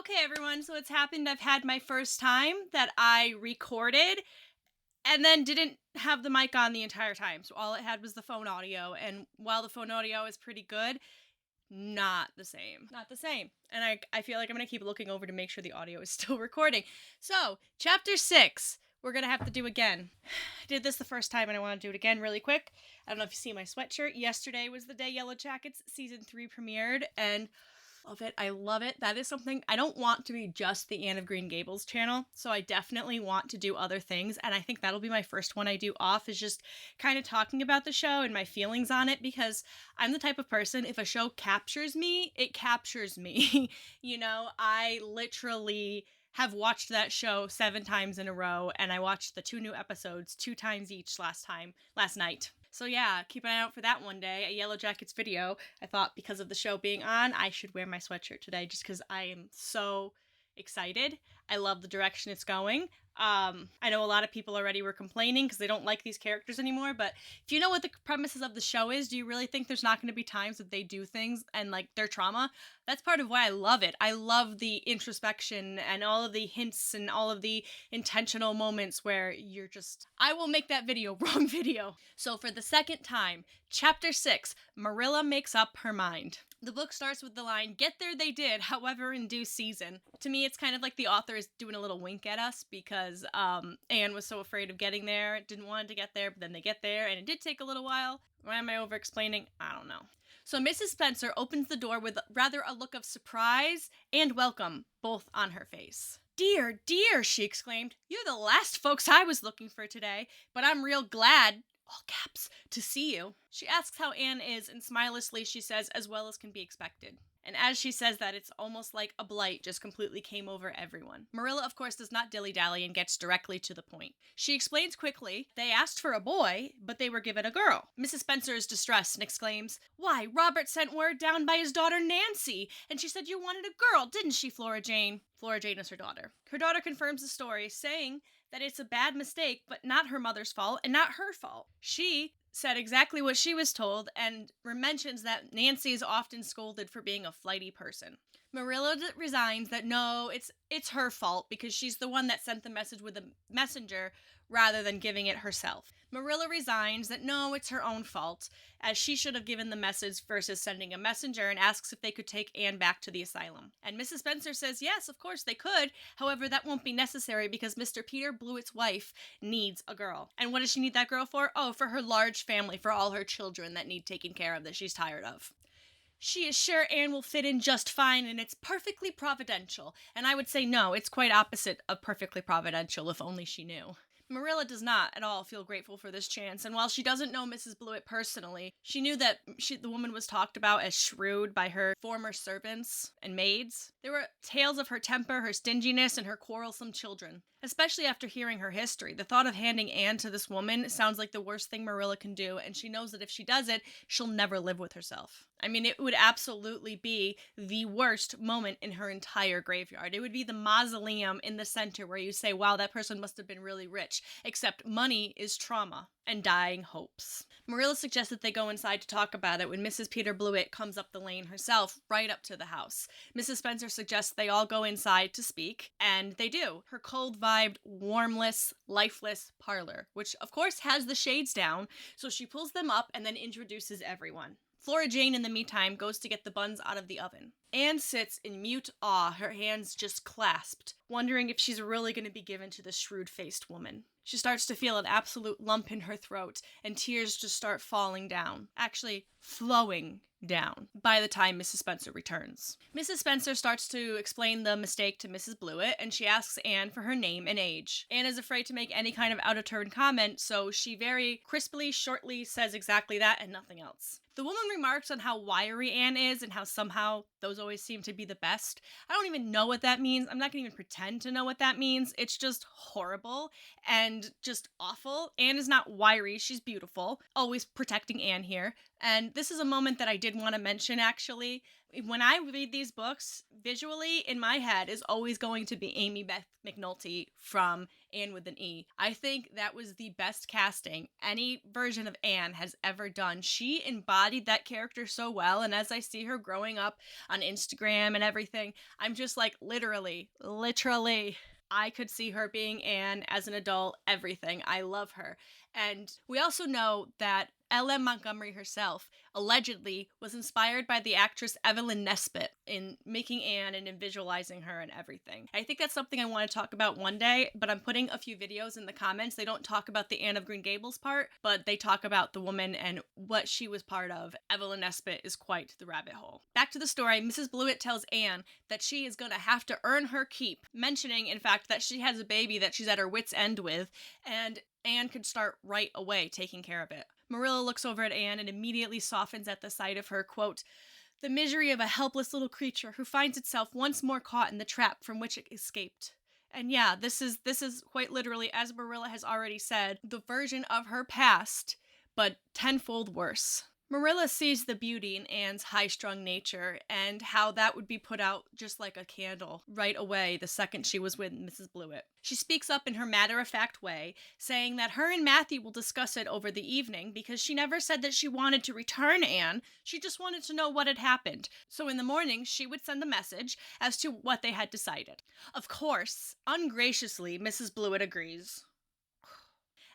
Okay, everyone, so it's happened. I've had my first time that I recorded and then didn't have the mic on the entire time. So all it had was the phone audio. And while the phone audio is pretty good, not the same. Not the same. And I feel like I'm going to keep looking over to make sure the audio is still recording. So, chapter 6, we're going to have to do again. I did this the first time and I want to do it again really quick. I don't know if you see my sweatshirt. Yesterday was the day Yellow Jackets season 3 premiered, and love it. I love it. That is something I don't want to be just the Anne of Green Gables channel. So I definitely want to do other things. And I think that'll be my first one I do off, is just kind of talking about the show and my feelings on it, because I'm the type of person, if a show captures me, it captures me. I literally have watched that show 7 times in a row, and I watched the 2 new episodes 2 times each last night. So yeah, keep an eye out for that one day, a Yellow Jackets video. I thought because of the show being on, I should wear my sweatshirt today just because I am so excited. I love the direction it's going. I know a lot of people already were complaining because they don't like these characters anymore, but if you know what the premises of the show is, do you really think there's not going to be times that they do things and like their trauma? That's part of why I love it. I love the introspection and all of the hints and all of the intentional moments where you're just, I will make that video, wrong video. So for the second time, chapter 6, Marilla makes up her mind. The book starts with the line, "Get there they did, however in due season." To me, it's kind of like the author is doing a little wink at us because Anne was so afraid of getting there, didn't want to get there, but then they get there, and it did take a little while. Why am I over-explaining? I don't know. So Mrs. Spencer opens the door with rather a look of surprise and welcome, both on her face. "Dear, dear," she exclaimed, "you're the last folks I was looking for today, but I'm real glad, all caps, to see you." She asks how Anne is, and smilelessly she says, "as well as can be expected." And as she says that, it's almost like a blight just completely came over everyone. Marilla, of course, does not dilly-dally and gets directly to the point. She explains quickly, they asked for a boy, but they were given a girl. Mrs. Spencer is distressed and exclaims, "Why, Robert sent word down by his daughter Nancy, and she said you wanted a girl, didn't she, Flora Jane?" Flora Jane is her daughter. Her daughter confirms the story, saying that it's a bad mistake, but not her mother's fault and not her fault. She said exactly what she was told and mentions that Nancy is often scolded for being a flighty person. Marilla resigns that no, it's her fault because she's the one that sent the message with a messenger rather than giving it herself. Marilla resigns that no, it's her own fault, as she should have given the message versus sending a messenger, and asks if they could take Anne back to the asylum. And Mrs. Spencer says yes, of course they could, however that won't be necessary because Mr. Peter Blewet's wife needs a girl. And what does she need that girl for? Oh, for her large family, for all her children that need taken care of that she's tired of. She is sure Anne will fit in just fine, and it's perfectly providential. And I would say no, it's quite opposite of perfectly providential, if only she knew. Marilla does not at all feel grateful for this chance, and while she doesn't know Mrs. Blewett personally, she knew that the woman was talked about as shrewd by her former servants and maids. There were tales of her temper, her stinginess, and her quarrelsome children. Especially after hearing her history, the thought of handing Anne to this woman sounds like the worst thing Marilla can do, and she knows that if she does it, she'll never live with herself. I mean, it would absolutely be the worst moment in her entire graveyard. It would be the mausoleum in the center where you say, wow, that person must have been really rich, except money is trauma and dying hopes. Marilla suggests that they go inside to talk about it when Mrs. Peter Blewett comes up the lane herself, right up to the house. Mrs. Spencer suggests they all go inside to speak, and they do. Her cold-vibed, warmless, lifeless parlor, which of course has the shades down, so she pulls them up and then introduces everyone. Flora Jane, in the meantime, goes to get the buns out of the oven. Anne sits in mute awe, her hands just clasped, wondering if she's really going to be given to this shrewd-faced woman. She starts to feel an absolute lump in her throat, and tears just start falling down. Actually, flowing down by the time Mrs. Spencer returns. Mrs. Spencer starts to explain the mistake to Mrs. Blewett, and she asks Anne for her name and age. Anne is afraid to make any kind of out-of-turn comment, so she very crisply, shortly says exactly that and nothing else. The woman remarks on how wiry Anne is and how somehow those always seem to be the best. I don't even know what that means. I'm not going to even pretend to know what that means. It's just horrible and just awful. Anne is not wiry. She's beautiful. Always protecting Anne here. And this is a moment that I did want to mention, actually. When I read these books, visually in my head is always going to be Amy Beth McNulty from Anne with an E. I think that was the best casting any version of Anne has ever done. She embodied that character so well, and as I see her growing up on Instagram and everything, I'm just like, literally, I could see her being Anne as an adult, everything. I love her. And we also know that L.M. Montgomery herself allegedly was inspired by the actress Evelyn Nesbit in making Anne and in visualizing her and everything. I think that's something I want to talk about one day, but I'm putting a few videos in the comments. They don't talk about the Anne of Green Gables part, but they talk about the woman and what she was part of. Evelyn Nesbit is quite the rabbit hole. Back to the story, Mrs. Blewett tells Anne that she is going to have to earn her keep, mentioning, in fact, that she has a baby that she's at her wit's end with, and Anne could start right away taking care of it. Marilla looks over at Anne and immediately softens at the sight of her, quote, the misery of a helpless little creature who finds itself once more caught in the trap from which it escaped. And yeah, this is quite literally, as Marilla has already said, the version of her past, but tenfold worse. Marilla sees the beauty in Anne's high-strung nature and how that would be put out just like a candle right away the second she was with Mrs. Blewett. She speaks up in her matter-of-fact way, saying that her and Matthew will discuss it over the evening because she never said that she wanted to return Anne, she just wanted to know what had happened. So in the morning, she would send a message as to what they had decided. Of course, ungraciously, Mrs. Blewett agrees.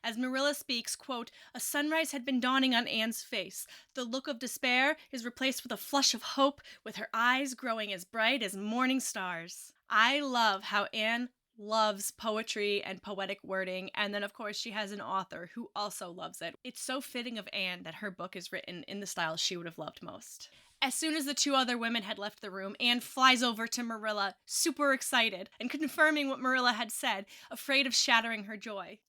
As Marilla speaks, quote, a sunrise had been dawning on Anne's face. The look of despair is replaced with a flush of hope, with her eyes growing as bright as morning stars. I love how Anne loves poetry and poetic wording, and then of course she has an author who also loves it. It's so fitting of Anne that her book is written in the style she would have loved most. As soon as the two other women had left the room, Anne flies over to Marilla, super excited, and confirming what Marilla had said, afraid of shattering her joy.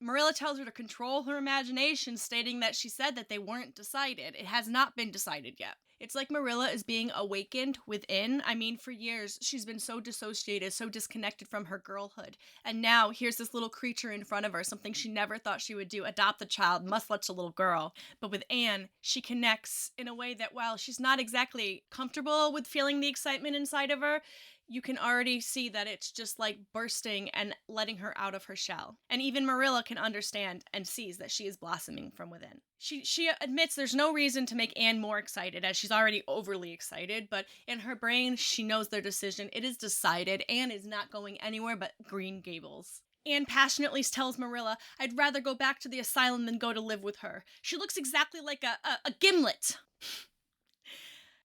Marilla tells her to control her imagination, stating that she said that they weren't decided. It has not been decided yet. It's like Marilla is being awakened within. I mean, for years, she's been so dissociated, so disconnected from her girlhood. And now, here's this little creature in front of her, something she never thought she would do, adopt the child, much less a little girl. But with Anne, she connects in a way that, while she's not exactly comfortable with feeling the excitement inside of her, you can already see that it's just like bursting and letting her out of her shell. And even Marilla can understand and sees that she is blossoming from within. She admits there's no reason to make Anne more excited, as she's already overly excited, but in her brain, she knows their decision. It is decided. Anne is not going anywhere but Green Gables. Anne passionately tells Marilla, I'd rather go back to the asylum than go to live with her. She looks exactly like a gimlet.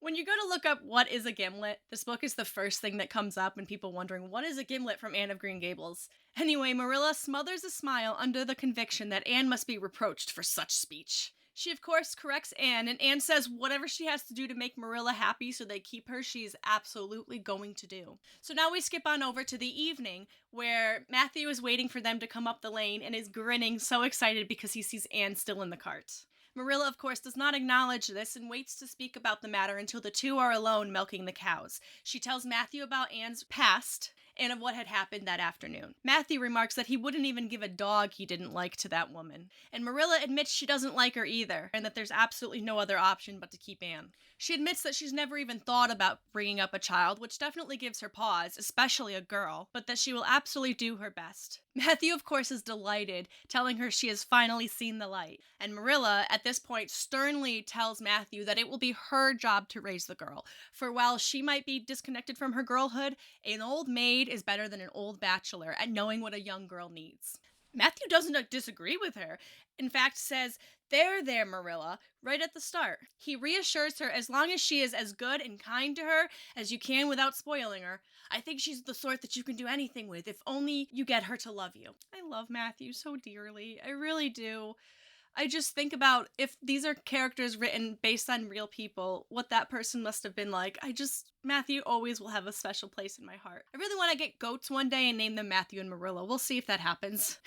When you go to look up what is a gimlet, this book is the first thing that comes up and people wondering, what is a gimlet from Anne of Green Gables? Anyway, Marilla smothers a smile under the conviction that Anne must be reproached for such speech. She, of course, corrects Anne, and Anne says whatever she has to do to make Marilla happy so they keep her, she's absolutely going to do. So now we skip on over to the evening, where Matthew is waiting for them to come up the lane and is grinning, so excited because he sees Anne still in the cart. Marilla, of course, does not acknowledge this and waits to speak about the matter until the two are alone milking the cows. She tells Matthew about Anne's past and of what had happened that afternoon. Matthew remarks that he wouldn't even give a dog he didn't like to that woman. And Marilla admits she doesn't like her either, and that there's absolutely no other option but to keep Anne. She admits that she's never even thought about bringing up a child, which definitely gives her pause, especially a girl, but that she will absolutely do her best. Matthew, of course, is delighted, telling her she has finally seen the light. And Marilla, at this point, sternly tells Matthew that it will be her job to raise the girl. For while she might be disconnected from her girlhood, an old maid is better than an old bachelor at knowing what a young girl needs. Matthew doesn't disagree with her. In fact, says, there, Marilla, right at the start. He reassures her as long as she is as good and kind to her as you can without spoiling her. I think she's the sort that you can do anything with, if only you get her to love you. I love Matthew so dearly. I really do. I just think about if these are characters written based on real people, what that person must have been like. Matthew always will have a special place in my heart. I really want to get goats one day and name them Matthew and Marilla. We'll see if that happens.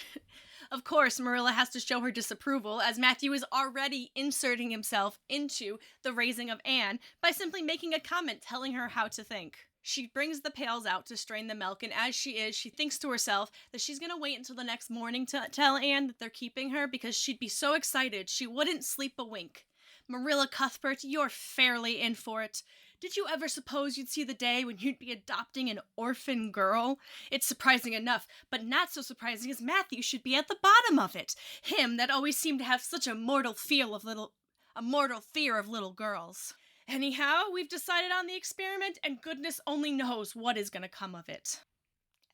Of course, Marilla has to show her disapproval, as Matthew is already inserting himself into the raising of Anne by simply making a comment telling her how to think. She brings the pails out to strain the milk, and as she is, she thinks to herself that she's going to wait until the next morning to tell Anne that they're keeping her because she'd be so excited she wouldn't sleep a wink. Marilla Cuthbert, you're fairly in for it. Did you ever suppose you'd see the day when you'd be adopting an orphan girl? It's surprising enough, but not so surprising as Matthew should be at the bottom of it. Him that always seemed to have such a mortal fear of little girls. Anyhow, we've decided on the experiment, and goodness only knows what is going to come of it.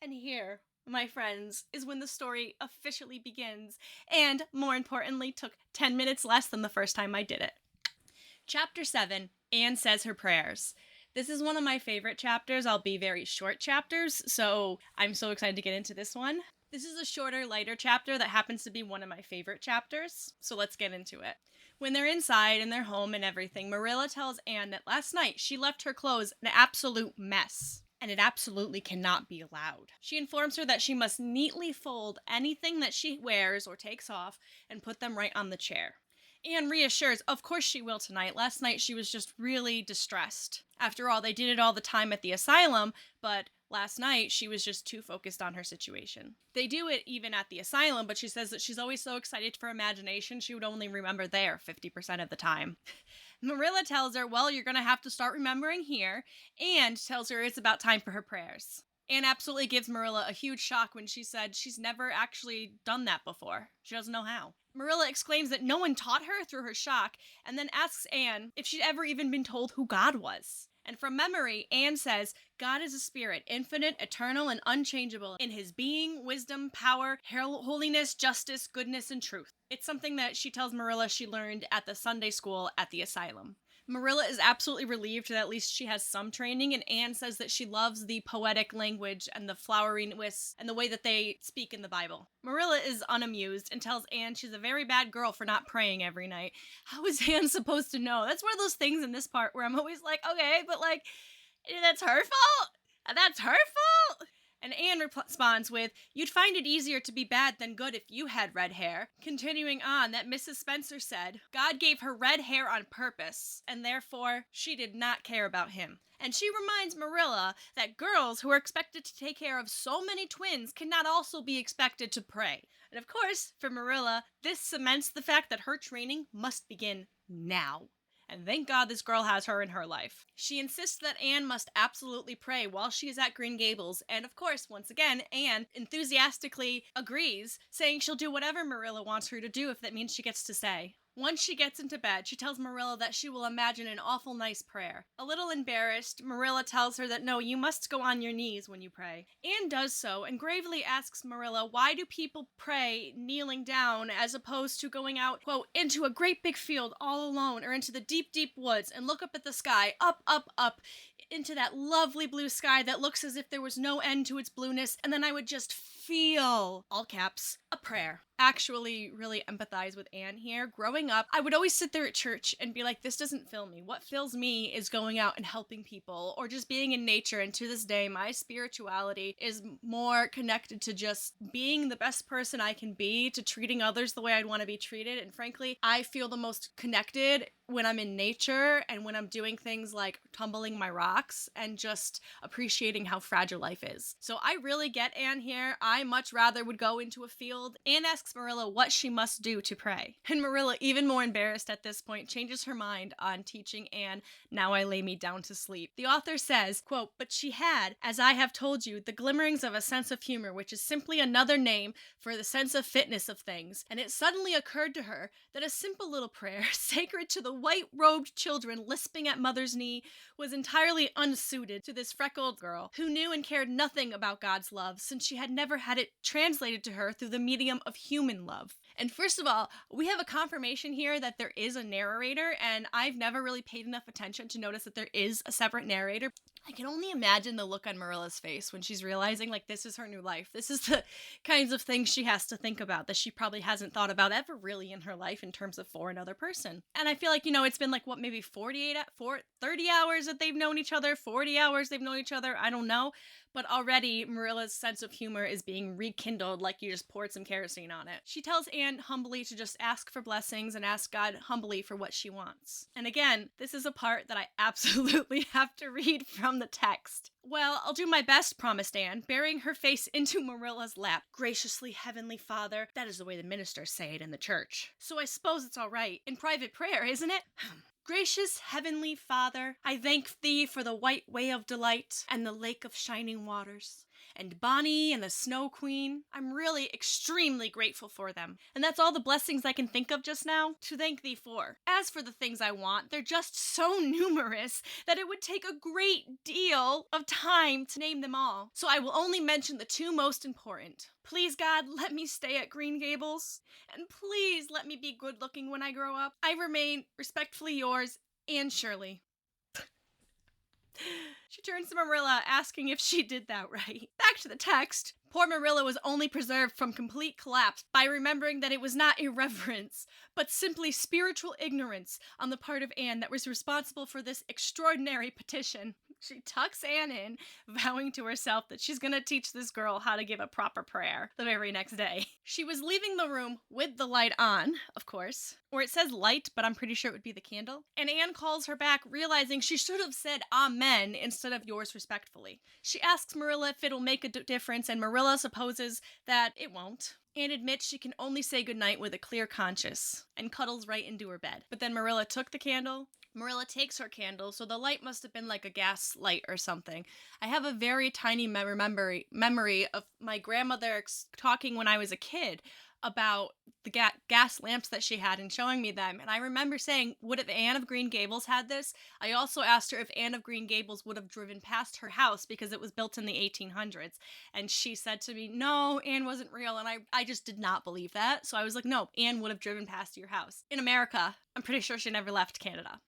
And here, my friends, is when the story officially begins, and, more importantly, took 10 minutes less than the first time I did it. Chapter 7, Anne Says Her Prayers. This is one of my favorite chapters. I'll be very short chapters, so I'm so excited to get into this one. This is a shorter, lighter chapter that happens to be one of my favorite chapters, so let's get into it. When they're inside in their home and everything, Marilla tells Anne that last night she left her clothes an absolute mess, and it absolutely cannot be allowed. She informs her that she must neatly fold anything that she wears or takes off and put them right on the chair. Anne reassures, of course she will tonight. Last night she was just really distressed. After all, they did it all the time at the asylum, but last night she was just too focused on her situation. They do it even at the asylum, but she says that she's always so excited for imagination she would only remember there 50% of the time. Marilla tells her, well, you're going to have to start remembering here, and tells her it's about time for her prayers. Anne absolutely gives Marilla a huge shock when she said she's never actually done that before. She doesn't know how. Marilla exclaims that no one taught her through her shock, and then asks Anne if she'd ever even been told who God was. And from memory, Anne says, God is a spirit, infinite, eternal, and unchangeable in his being, wisdom, power, holiness, justice, goodness, and truth. It's something that she tells Marilla she learned at the Sunday school at the asylum. Marilla is absolutely relieved that at least she has some training, and Anne says that she loves the poetic language and the floweriness and the way that they speak in the Bible. Marilla is unamused and tells Anne she's a very bad girl for not praying every night. How is Anne supposed to know? That's one of those things in this part where I'm always like, okay, but like, that's her fault? That's her fault? And Anne responds with, you'd find it easier to be bad than good if you had red hair. Continuing on, that Mrs. Spencer said, God gave her red hair on purpose, and therefore she did not care about him. And she reminds Marilla that girls who are expected to take care of so many twins cannot also be expected to pray. And of course, for Marilla, this cements the fact that her training must begin now. And thank God this girl has her in her life. She insists that Anne must absolutely pray while she is at Green Gables, and of course, once again, Anne enthusiastically agrees, saying she'll do whatever Marilla wants her to do if that means she gets to stay. Once she gets into bed, she tells Marilla that she will imagine an awful nice prayer. A little embarrassed, Marilla tells her that no, you must go on your knees when you pray. Anne does so and gravely asks Marilla, why do people pray kneeling down as opposed to going out, quote, into a great big field all alone or into the deep, deep woods and look up at the sky, up, up, up, into that lovely blue sky that looks as if there was no end to its blueness, and then I would just feel, all caps, a prayer. Actually really empathize with Anne here. Growing up, I would always sit there at church and be like, this doesn't fill me. What fills me is going out and helping people or just being in nature. And to this day, my spirituality is more connected to just being the best person I can be, to treating others the way I'd want to be treated. And frankly, I feel the most connected when I'm in nature and when I'm doing things like tumbling my rocks and just appreciating how fragile life is. So I really get Anne here. I much rather would go into a field. Anne asks Marilla what she must do to pray. And Marilla, even more embarrassed at this point, changes her mind on teaching Anne, now I lay me down to sleep. The author says, quote, but she had, as I have told you, the glimmerings of a sense of humor, which is simply another name for the sense of fitness of things. And it suddenly occurred to her that a simple little prayer, sacred to the white-robed children lisping at mother's knee, was entirely unsuited to this freckled girl who knew and cared nothing about God's love, since she had never had it translated to her through the medium of human love. And first of all, we have a confirmation here that there is a narrator, and I've never really paid enough attention to notice that there is a separate narrator. I can only imagine the look on Marilla's face when she's realizing, like, this is her new life. This is the kinds of things she has to think about that she probably hasn't thought about ever really in her life in terms of for another person. And I feel like, it's been like, maybe 30 hours that they've known each other, 40 hours they've known each other, I don't know. But already, Marilla's sense of humor is being rekindled like you just poured some kerosene on it. She tells Anne humbly to just ask for blessings and ask God humbly for what she wants. And again, this is a part that I absolutely have to read from the text. Well, I'll do my best, promised Anne, burying her face into Marilla's lap. Graciously Heavenly Father, that is the way the ministers say it in the church. So I suppose it's all right. In private prayer, isn't it? Gracious Heavenly Father, I thank thee for the white way of delight and the lake of shining waters, and Bonnie and the Snow Queen. I'm really extremely grateful for them. And that's all the blessings I can think of just now to thank thee for. As for the things I want, they're just so numerous that it would take a great deal of time to name them all. So I will only mention the two most important. Please, God, let me stay at Green Gables, and please let me be good looking when I grow up. I remain respectfully yours, Anne Shirley. She turns to Marilla, asking if she did that right. Back to the text. Poor Marilla was only preserved from complete collapse by remembering that it was not irreverence, but simply spiritual ignorance on the part of Anne that was responsible for this extraordinary petition. She tucks Anne in, vowing to herself that she's going to teach this girl how to give a proper prayer the very next day. She was leaving the room with the light on, of course, or it says light, but I'm pretty sure it would be the candle. And Anne calls her back, realizing she should have said amen instead of yours respectfully. She asks Marilla if it'll make a difference, and Marilla supposes that it won't. Anne admits she can only say goodnight with a clear conscience, and cuddles right into her bed. But then Marilla took the candle. Marilla takes her candle, so the light must have been like a gas light or something. I have a very tiny memory of my grandmother talking when I was a kid about the gas lamps that she had and showing me them. And I remember saying, would have Anne of Green Gables had this? I also asked her if Anne of Green Gables would have driven past her house because it was built in the 1800s. And she said to me, no, Anne wasn't real. And I just did not believe that. So I was like, no, Anne would have driven past your house. In America, I'm pretty sure she never left Canada.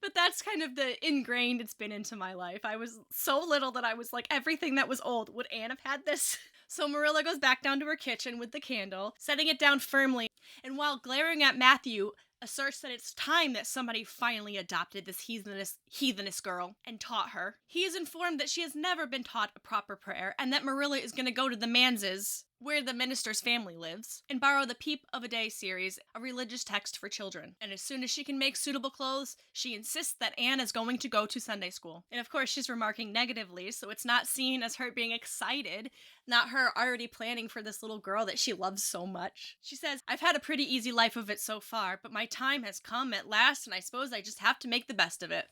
But that's kind of the ingrained it's been into my life. I was so little that I was like, everything that was old, would Anne have had this? So Marilla goes back down to her kitchen with the candle, setting it down firmly, and while glaring at Matthew, asserts that it's time that somebody finally adopted this heathenous girl and taught her. He is informed that she has never been taught a proper prayer, and that Marilla is going to go to the Manses, where the minister's family lives, and borrow the Peep of a Day series, a religious text for children. And as soon as she can make suitable clothes, she insists that Anne is going to go to Sunday school. And of course, she's remarking negatively, so it's not seen as her being excited, not her already planning for this little girl that she loves so much. She says, I've had a pretty easy life of it so far, but my time has come at last, and I suppose I just have to make the best of it.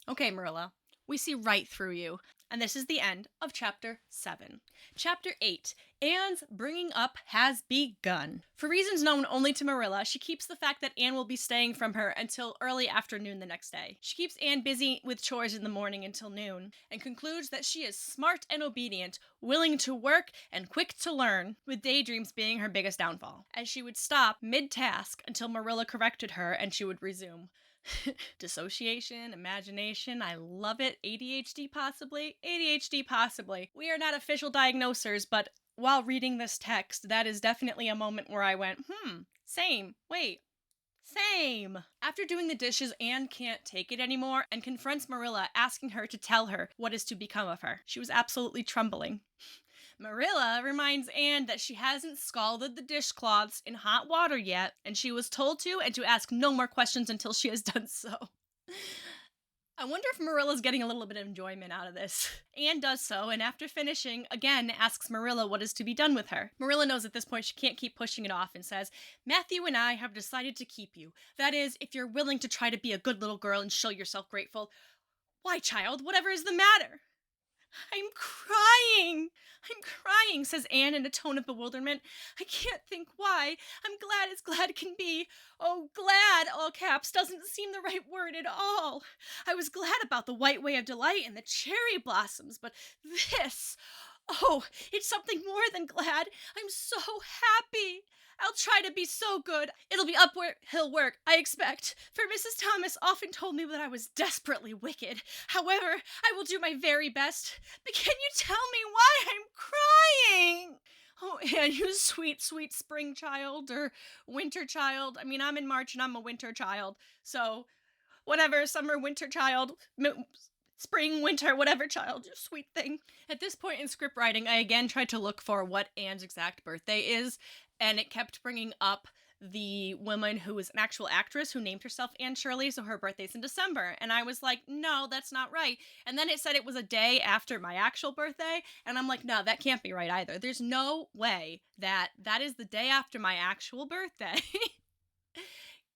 Okay, Marilla, we see right through you. And this is the end of Chapter 7. Chapter 8. Anne's bringing up has begun. For reasons known only to Marilla, she keeps the fact that Anne will be staying from her until early afternoon the next day. She keeps Anne busy with chores in the morning until noon, and concludes that she is smart and obedient, willing to work, and quick to learn, with daydreams being her biggest downfall, as she would stop mid-task until Marilla corrected her and she would resume. Dissociation, imagination, I love it. ADHD possibly? ADHD possibly. We are not official diagnosers, but while reading this text, that is definitely a moment where I went, same. After doing the dishes, Anne can't take it anymore and confronts Marilla, asking her to tell her what is to become of her. She was absolutely trembling. Marilla reminds Anne that she hasn't scalded the dishcloths in hot water yet, and she was told to, and to ask no more questions until she has done so. I wonder if Marilla's getting a little bit of enjoyment out of this. Anne does so, and after finishing, again asks Marilla what is to be done with her. Marilla knows at this point she can't keep pushing it off and says, Matthew and I have decided to keep you. That is, if you're willing to try to be a good little girl and show yourself grateful. Why, child, whatever is the matter? I'm crying, says Anne in a tone of bewilderment. I can't think why. I'm glad as glad can be. Oh, glad, all caps, doesn't seem the right word at all. I was glad about the white way of delight and the cherry blossoms, but this... Oh, it's something more than glad. I'm so happy. I'll try to be so good. It'll be uphill work, I expect, for Mrs. Thomas often told me that I was desperately wicked. However, I will do my very best. But can you tell me why I'm crying? Oh, Anne, you sweet, sweet spring child, or winter child. I mean, I'm in March and I'm a winter child, so whatever, summer, winter child... Spring, winter, whatever, child, you sweet thing. At this point in script writing, I again tried to look for what Anne's exact birthday is, and it kept bringing up the woman who was an actual actress who named herself Anne Shirley, so her birthday's in December. And I was like, no, that's not right. And then it said it was a day after my actual birthday, and I'm like, no, that can't be right either. There's no way that is the day after my actual birthday.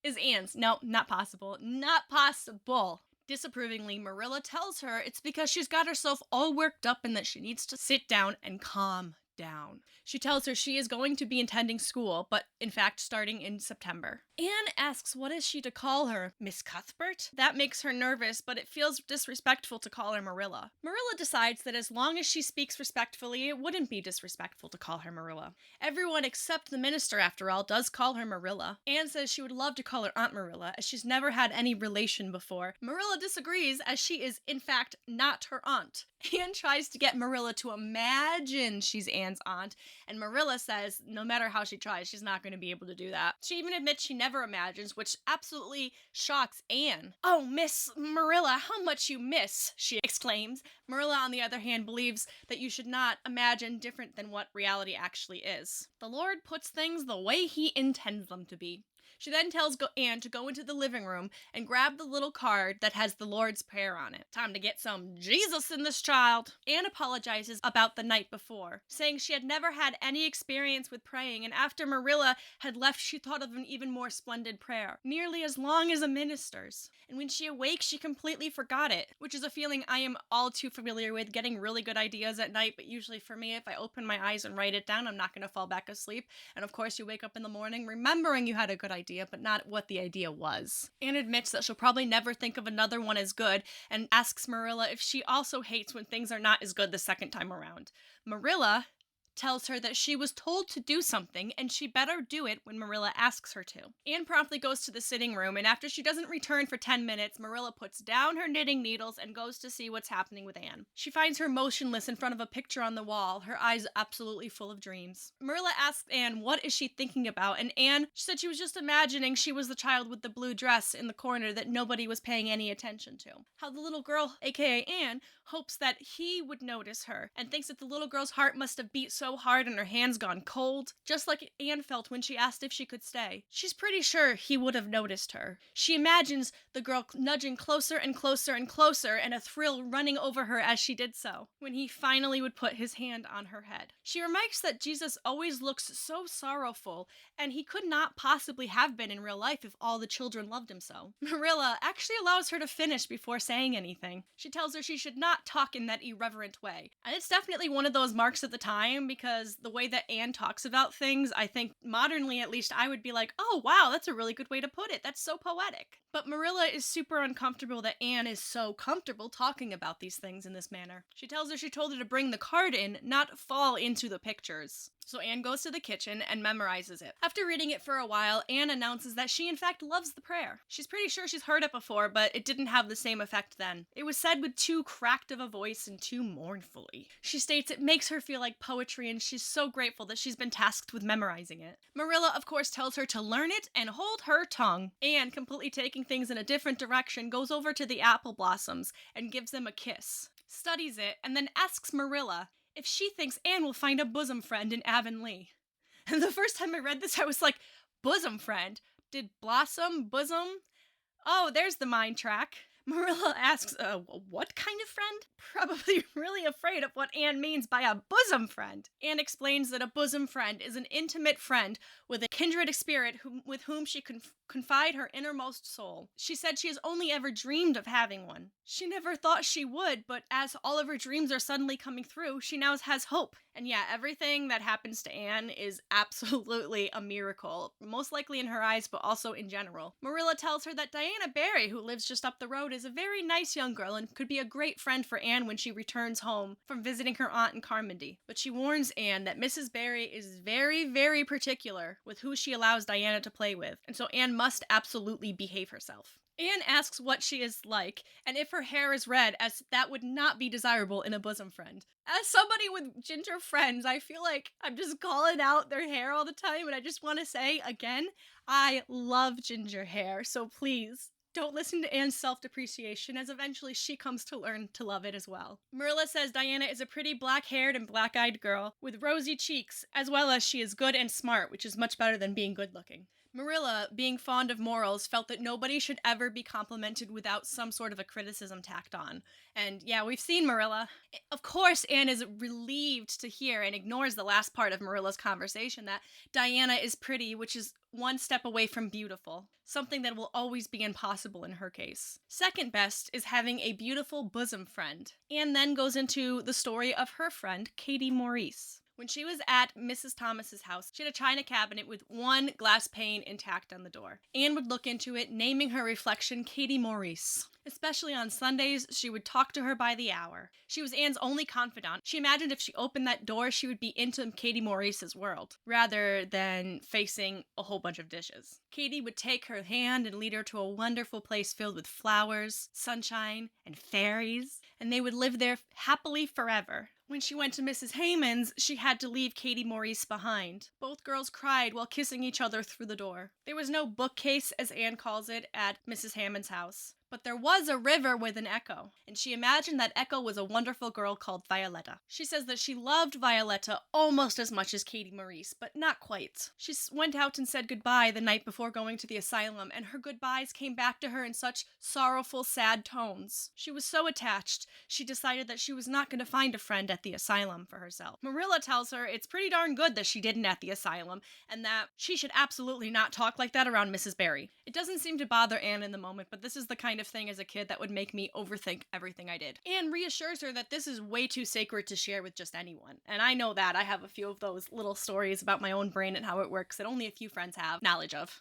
is Anne's. No, not possible. Not possible. Disapprovingly, Marilla tells her it's because she's got herself all worked up and that she needs to sit down and calm down. She tells her she is going to be attending school, but in fact starting in September. Anne asks what is she to call her, Miss Cuthbert? That makes her nervous, but it feels disrespectful to call her Marilla. Marilla decides that as long as she speaks respectfully, it wouldn't be disrespectful to call her Marilla. Everyone except the minister, after all, does call her Marilla. Anne says she would love to call her Aunt Marilla, as she's never had any relation before. Marilla disagrees, as she is, in fact, not her aunt. Anne tries to get Marilla to imagine she's Anne's aunt, and Marilla says no matter how she tries, she's not going to be able to do that. She even admits she never imagines, which absolutely shocks Anne. "Oh, Miss Marilla, how much you miss," she exclaims. Marilla, on the other hand, believes that you should not imagine different than what reality actually is. The Lord puts things the way he intends them to be. She then tells Anne to go into the living room and grab the little card that has the Lord's Prayer on it. Time to get some Jesus in this child. Anne apologizes about the night before, saying she had never had any experience with praying, and after Marilla had left, she thought of an even more splendid prayer, nearly as long as a minister's. And when she awakes, she completely forgot it, which is a feeling I am all too familiar with, getting really good ideas at night, but usually for me, if I open my eyes and write it down, I'm not going to fall back asleep. And of course, you wake up in the morning remembering you had a good idea, but not what the idea was. Anne admits that she'll probably never think of another one as good, and asks Marilla if she also hates when things are not as good the second time around. Marilla tells her that she was told to do something and she better do it when Marilla asks her to. Anne promptly goes to the sitting room, and after she doesn't return for 10 minutes, Marilla puts down her knitting needles and goes to see what's happening with Anne. She finds her motionless in front of a picture on the wall, her eyes absolutely full of dreams. Marilla asks Anne what is she thinking about, and Anne said she was just imagining she was the child with the blue dress in the corner that nobody was paying any attention to. How the little girl, aka Anne, hopes that he would notice her, and thinks that the little girl's heart must have beat so hard and her hands gone cold, just like Anne felt when she asked if she could stay. She's pretty sure he would have noticed her. She imagines the girl nudging closer and closer and closer, and a thrill running over her as she did so, when he finally would put his hand on her head. She remarks that Jesus always looks so sorrowful, and he could not possibly have been in real life if all the children loved him so. Marilla actually allows her to finish before saying anything. She tells her she should not talk in that irreverent way. And it's definitely one of those marks of the time, because the way that Anne talks about things, I think modernly at least, I would be like, oh wow, that's a really good way to put it. That's so poetic. But Marilla is super uncomfortable that Anne is so comfortable talking about these things in this manner. She tells her she told her to bring the card in, not fall into the pictures. So Anne goes to the kitchen and memorizes it. After reading it for a while, Anne announces that she in fact loves the prayer. She's pretty sure she's heard it before, but it didn't have the same effect then. It was said with too cracked of a voice and too mournfully. She states it makes her feel like poetry, and she's so grateful that she's been tasked with memorizing it. Marilla, of course, tells her to learn it and hold her tongue. Anne, completely taking things in a different direction, goes over to the apple blossoms and gives them a kiss, studies it, and then asks Marilla if she thinks Anne will find a bosom friend in Avonlea. And the first time I read this, I was like, bosom friend? Did blossom, bosom? Oh, there's the mind track. Marilla asks, what kind of friend? Probably really afraid of what Anne means by a bosom friend. Anne explains that a bosom friend is an intimate friend with a kindred spirit with whom she can confide her innermost soul. She said she has only ever dreamed of having one. She never thought she would, but as all of her dreams are suddenly coming through, she now has hope. And yeah, everything that happens to Anne is absolutely a miracle, most likely in her eyes, but also in general. Marilla tells her that Diana Barry, who lives just up the road, is a very nice young girl and could be a great friend for Anne when she returns home from visiting her aunt in Carmody. But she warns Anne that Mrs. Barry is very, very particular with who she allows Diana to play with, and so Anne must absolutely behave herself. Anne asks what she is like, and if her hair is red, as that would not be desirable in a bosom friend. As somebody with ginger friends, I feel like I'm just calling out their hair all the time, and I just want to say, again, I love ginger hair, so please, don't listen to Anne's self-depreciation, as eventually she comes to learn to love it as well. Marilla says Diana is a pretty black-haired and black-eyed girl with rosy cheeks, as well as she is good and smart, which is much better than being good-looking. Marilla, being fond of morals, felt that nobody should ever be complimented without some sort of a criticism tacked on. And yeah, we've seen Marilla. Of course, Anne is relieved to hear and ignores the last part of Marilla's conversation that Diana is pretty, which is one step away from beautiful, something that will always be impossible in her case. Second best is having a beautiful bosom friend. Anne then goes into the story of her friend, Katie Maurice. When she was at Mrs. Thomas's house, she had a china cabinet with one glass pane intact on the door. Anne would look into it, naming her reflection Katie Maurice. Especially on Sundays, she would talk to her by the hour. She was Anne's only confidant. She imagined if she opened that door, she would be into Katie Maurice's world, rather than facing a whole bunch of dishes. Katie would take her hand and lead her to a wonderful place filled with flowers, sunshine, and fairies, and they would live there happily forever. When she went to Mrs. Heyman's, she had to leave Katie Maurice behind. Both girls cried while kissing each other through the door. There was no bookcase, as Anne calls it, at Mrs. Hammond's house. But there was a river with an echo, and she imagined that echo was a wonderful girl called Violetta. She says that she loved Violetta almost as much as Katie Maurice, but not quite. She went out and said goodbye the night before going to the asylum, and her goodbyes came back to her in such sorrowful, sad tones. She was so attached, she decided that she was not going to find a friend at the asylum for herself. Marilla tells her it's pretty darn good that she didn't at the asylum, and that she should absolutely not talk like that around Mrs. Barry. It doesn't seem to bother Anne in the moment, but this is the kind of thing as a kid that would make me overthink everything I did. Anne reassures her that this is way too sacred to share with just anyone. And I know that. I have a few of those little stories about my own brain and how it works that only a few friends have knowledge of.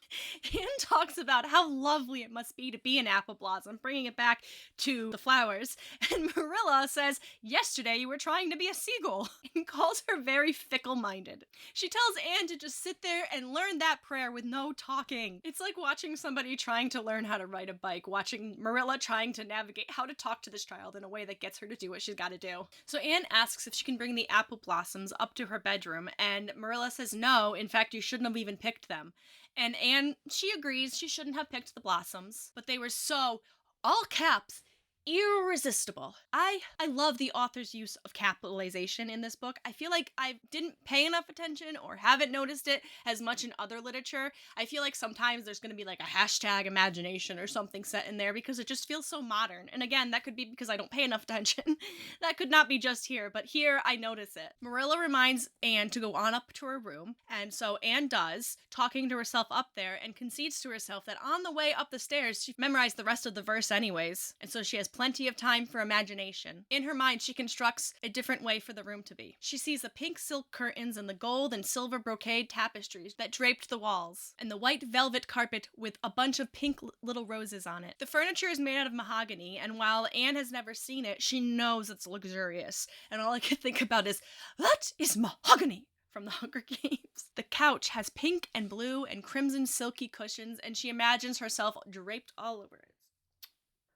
Anne talks about how lovely it must be to be an apple blossom, bringing it back to the flowers. And Marilla says, yesterday you were trying to be a seagull, and calls her very fickle-minded. She tells Anne to just sit there and learn that prayer with no talking. It's like watching somebody trying to learn how to ride a bike, watching Marilla trying to navigate how to talk to this child in a way that gets her to do what she's got to do. So Anne asks if she can bring the apple blossoms up to her bedroom, and Marilla says no, in fact, you shouldn't have even picked them. And Anne, she agrees she shouldn't have picked the blossoms, but they were so, all caps, irresistible. I love the author's use of capitalization in this book. I feel like I didn't pay enough attention or haven't noticed it as much in other literature. I feel like sometimes there's going to be like a hashtag imagination or something set in there because it just feels so modern. And again, that could be because I don't pay enough attention. That could not be just here, but here I notice it. Marilla reminds Anne to go on up to her room, and so Anne does, talking to herself up there, and concedes to herself that on the way up the stairs, she memorized the rest of the verse anyways, and so she has plenty of time for imagination. In her mind, she constructs a different way for the room to be. She sees the pink silk curtains and the gold and silver brocade tapestries that draped the walls, and the white velvet carpet with a bunch of pink little roses on it. The furniture is made out of mahogany, and while Anne has never seen it, she knows it's luxurious, and all I can think about is, that is mahogany! From the Hunger Games. The couch has pink and blue and crimson silky cushions, and she imagines herself draped all over it,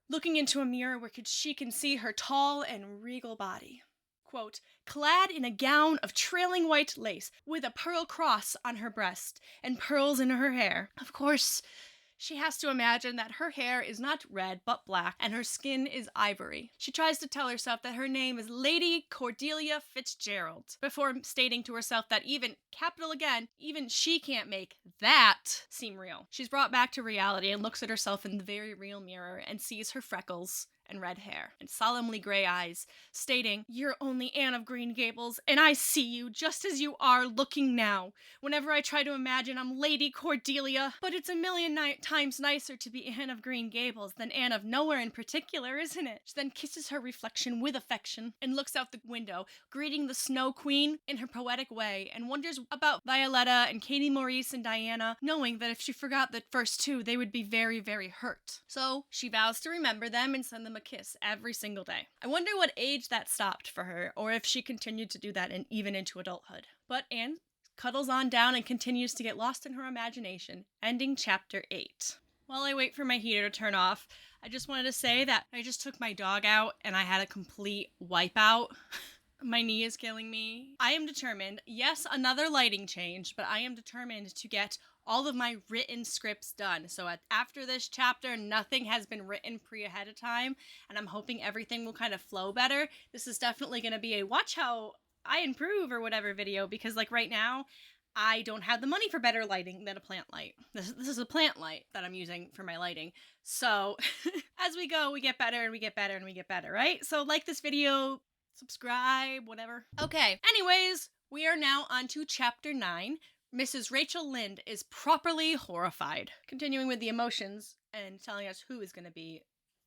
looking into a mirror where she can see her tall and regal body. Quote, clad in a gown of trailing white lace, with a pearl cross on her breast, and pearls in her hair. Of course, she has to imagine that her hair is not red, but black, and her skin is ivory. She tries to tell herself that her name is Lady Cordelia Fitzgerald, before stating to herself that even, capital again, even she can't make that seem real. She's brought back to reality and looks at herself in the very real mirror and sees her freckles and red hair and solemnly gray eyes, stating, you're only Anne of Green Gables, and I see you just as you are looking now. Whenever I try to imagine I'm Lady Cordelia, but it's a million times nicer to be Anne of Green Gables than Anne of Nowhere in particular, isn't it? She then kisses her reflection with affection and looks out the window, greeting the Snow Queen in her poetic way, and wonders about Violetta and Katie Maurice and Diana, knowing that if she forgot the first two, they would be very, very hurt. So she vows to remember them and send them a kiss every single day. I wonder what age that stopped for her, or if she continued to do that even into adulthood. But Anne cuddles on down and continues to get lost in her imagination, ending chapter 8. While I wait for my heater to turn off, I just wanted to say that I just took my dog out and I had a complete wipeout. My knee is killing me. I am determined, yes, another lighting change, but I am determined to get all of my written scripts done. So after this chapter, nothing has been written ahead of time, and I'm hoping everything will kind of flow better. This is definitely going to be a watch how I improve or whatever video, because like right now, I don't have the money for better lighting than a plant light. This is a plant light that I'm using for my lighting. So as we go, we get better and we get better and we get better, right? So like this video, subscribe, whatever. Okay, anyways, we are now on to chapter 9. Mrs. Rachel Lynd is properly horrified. Continuing with the emotions and telling us who is going to be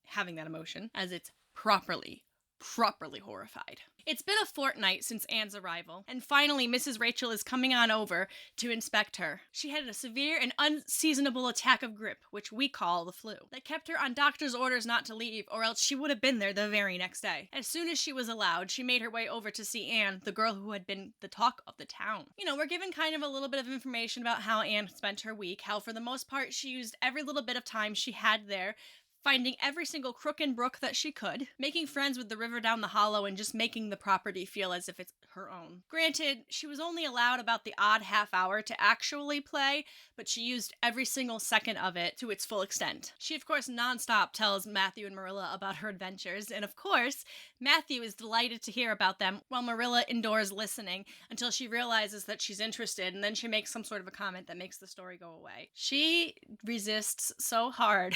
having that emotion, as it's properly horrified. It's been a fortnight since Anne's arrival, and finally Mrs. Rachel is coming on over to inspect her. She had a severe and unseasonable attack of grippe, which we call the flu, that kept her on doctor's orders not to leave, or else she would have been there the very next day. As soon as she was allowed, she made her way over to see Anne, the girl who had been the talk of the town. You know, we're given kind of a little bit of information about how Anne spent her week, how for the most part she used every little bit of time she had there, finding every single crook and brook that she could, making friends with the river down the hollow, and just making the property feel as if it's her own. Granted, she was only allowed about the odd half hour to actually play, but she used every single second of it to its full extent. She, of course, nonstop tells Matthew and Marilla about her adventures, and of course, Matthew is delighted to hear about them, while Marilla endures listening until she realizes that she's interested, and then she makes some sort of a comment that makes the story go away. She resists so hard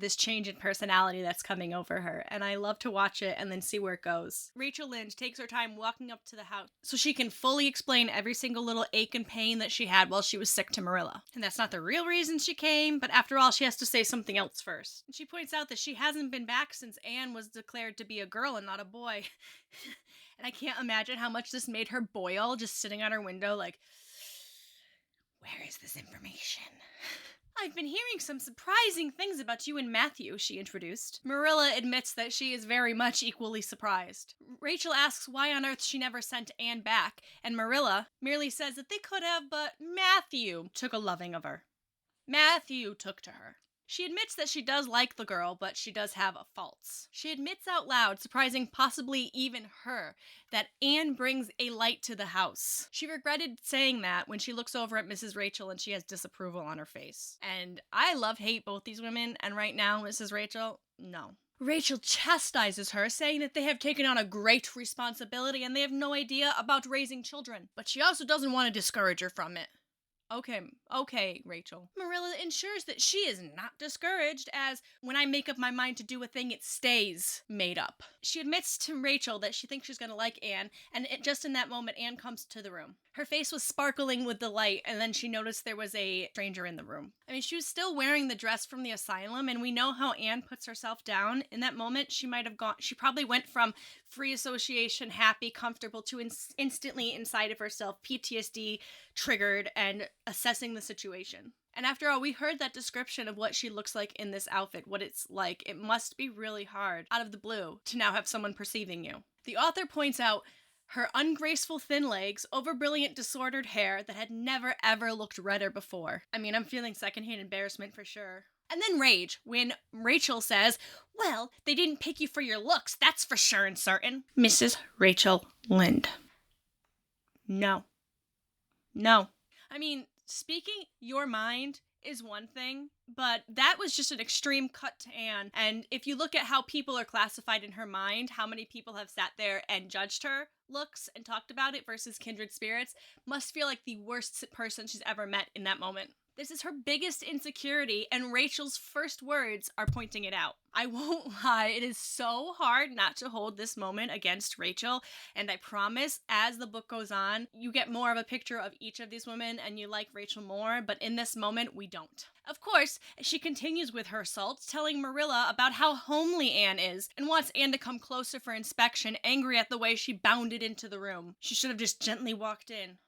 this change in personality that's coming over her, and I love to watch it and then see where it goes. Rachel Lynd takes her time walking up to the house so she can fully explain every single little ache and pain that she had while she was sick to Marilla. And that's not the real reason she came, but after all, she has to say something else first. And she points out that she hasn't been back since Anne was declared to be a girl and not a boy. And I can't imagine how much this made her boil, just sitting on her window like, where is this information? I've been hearing some surprising things about you and Matthew, she introduced. Marilla admits that she is very much equally surprised. Rachel asks why on earth she never sent Anne back, and Marilla merely says that they could have, but Matthew took a loving of her. Matthew took to her. She admits that she does like the girl, but she does have faults. She admits out loud, surprising possibly even her, that Anne brings a light to the house. She regretted saying that when she looks over at Mrs. Rachel and she has disapproval on her face. And I hate both these women, and right now, Mrs. Rachel, no. Rachel chastises her, saying that they have taken on a great responsibility and they have no idea about raising children. But she also doesn't want to discourage her from it. Okay, Rachel. Marilla ensures that she is not discouraged, as when I make up my mind to do a thing, it stays made up. She admits to Rachel that she thinks she's gonna like Anne, and just in that moment, Anne comes to the room. Her face was sparkling with delight, and then she noticed there was a stranger in the room. I mean, she was still wearing the dress from the asylum, and we know how Anne puts herself down. In that moment, she probably went from free association, happy, comfortable, to instantly inside of herself, PTSD triggered, and assessing the situation. And after all, we heard that description of what she looks like in this outfit, what it's like. It must be really hard, out of the blue, to now have someone perceiving you. The author points out her ungraceful thin legs, over-brilliant disordered hair that had never ever looked redder before. I mean, I'm feeling secondhand embarrassment for sure. And then rage, when Rachel says, well, they didn't pick you for your looks, that's for sure and certain. Mrs. Rachel Lynd. No. I mean, speaking your mind is one thing, but that was just an extreme cut to Anne. And if you look at how people are classified in her mind, how many people have sat there and judged her looks and talked about it versus kindred spirits, must feel like the worst person she's ever met in that moment. This is her biggest insecurity, and Rachel's first words are pointing it out. I won't lie, it is so hard not to hold this moment against Rachel, and I promise, as the book goes on, you get more of a picture of each of these women, and you like Rachel more, but in this moment, we don't. Of course, she continues with her assaults, telling Marilla about how homely Anne is, and wants Anne to come closer for inspection, angry at the way she bounded into the room. She should have just gently walked in.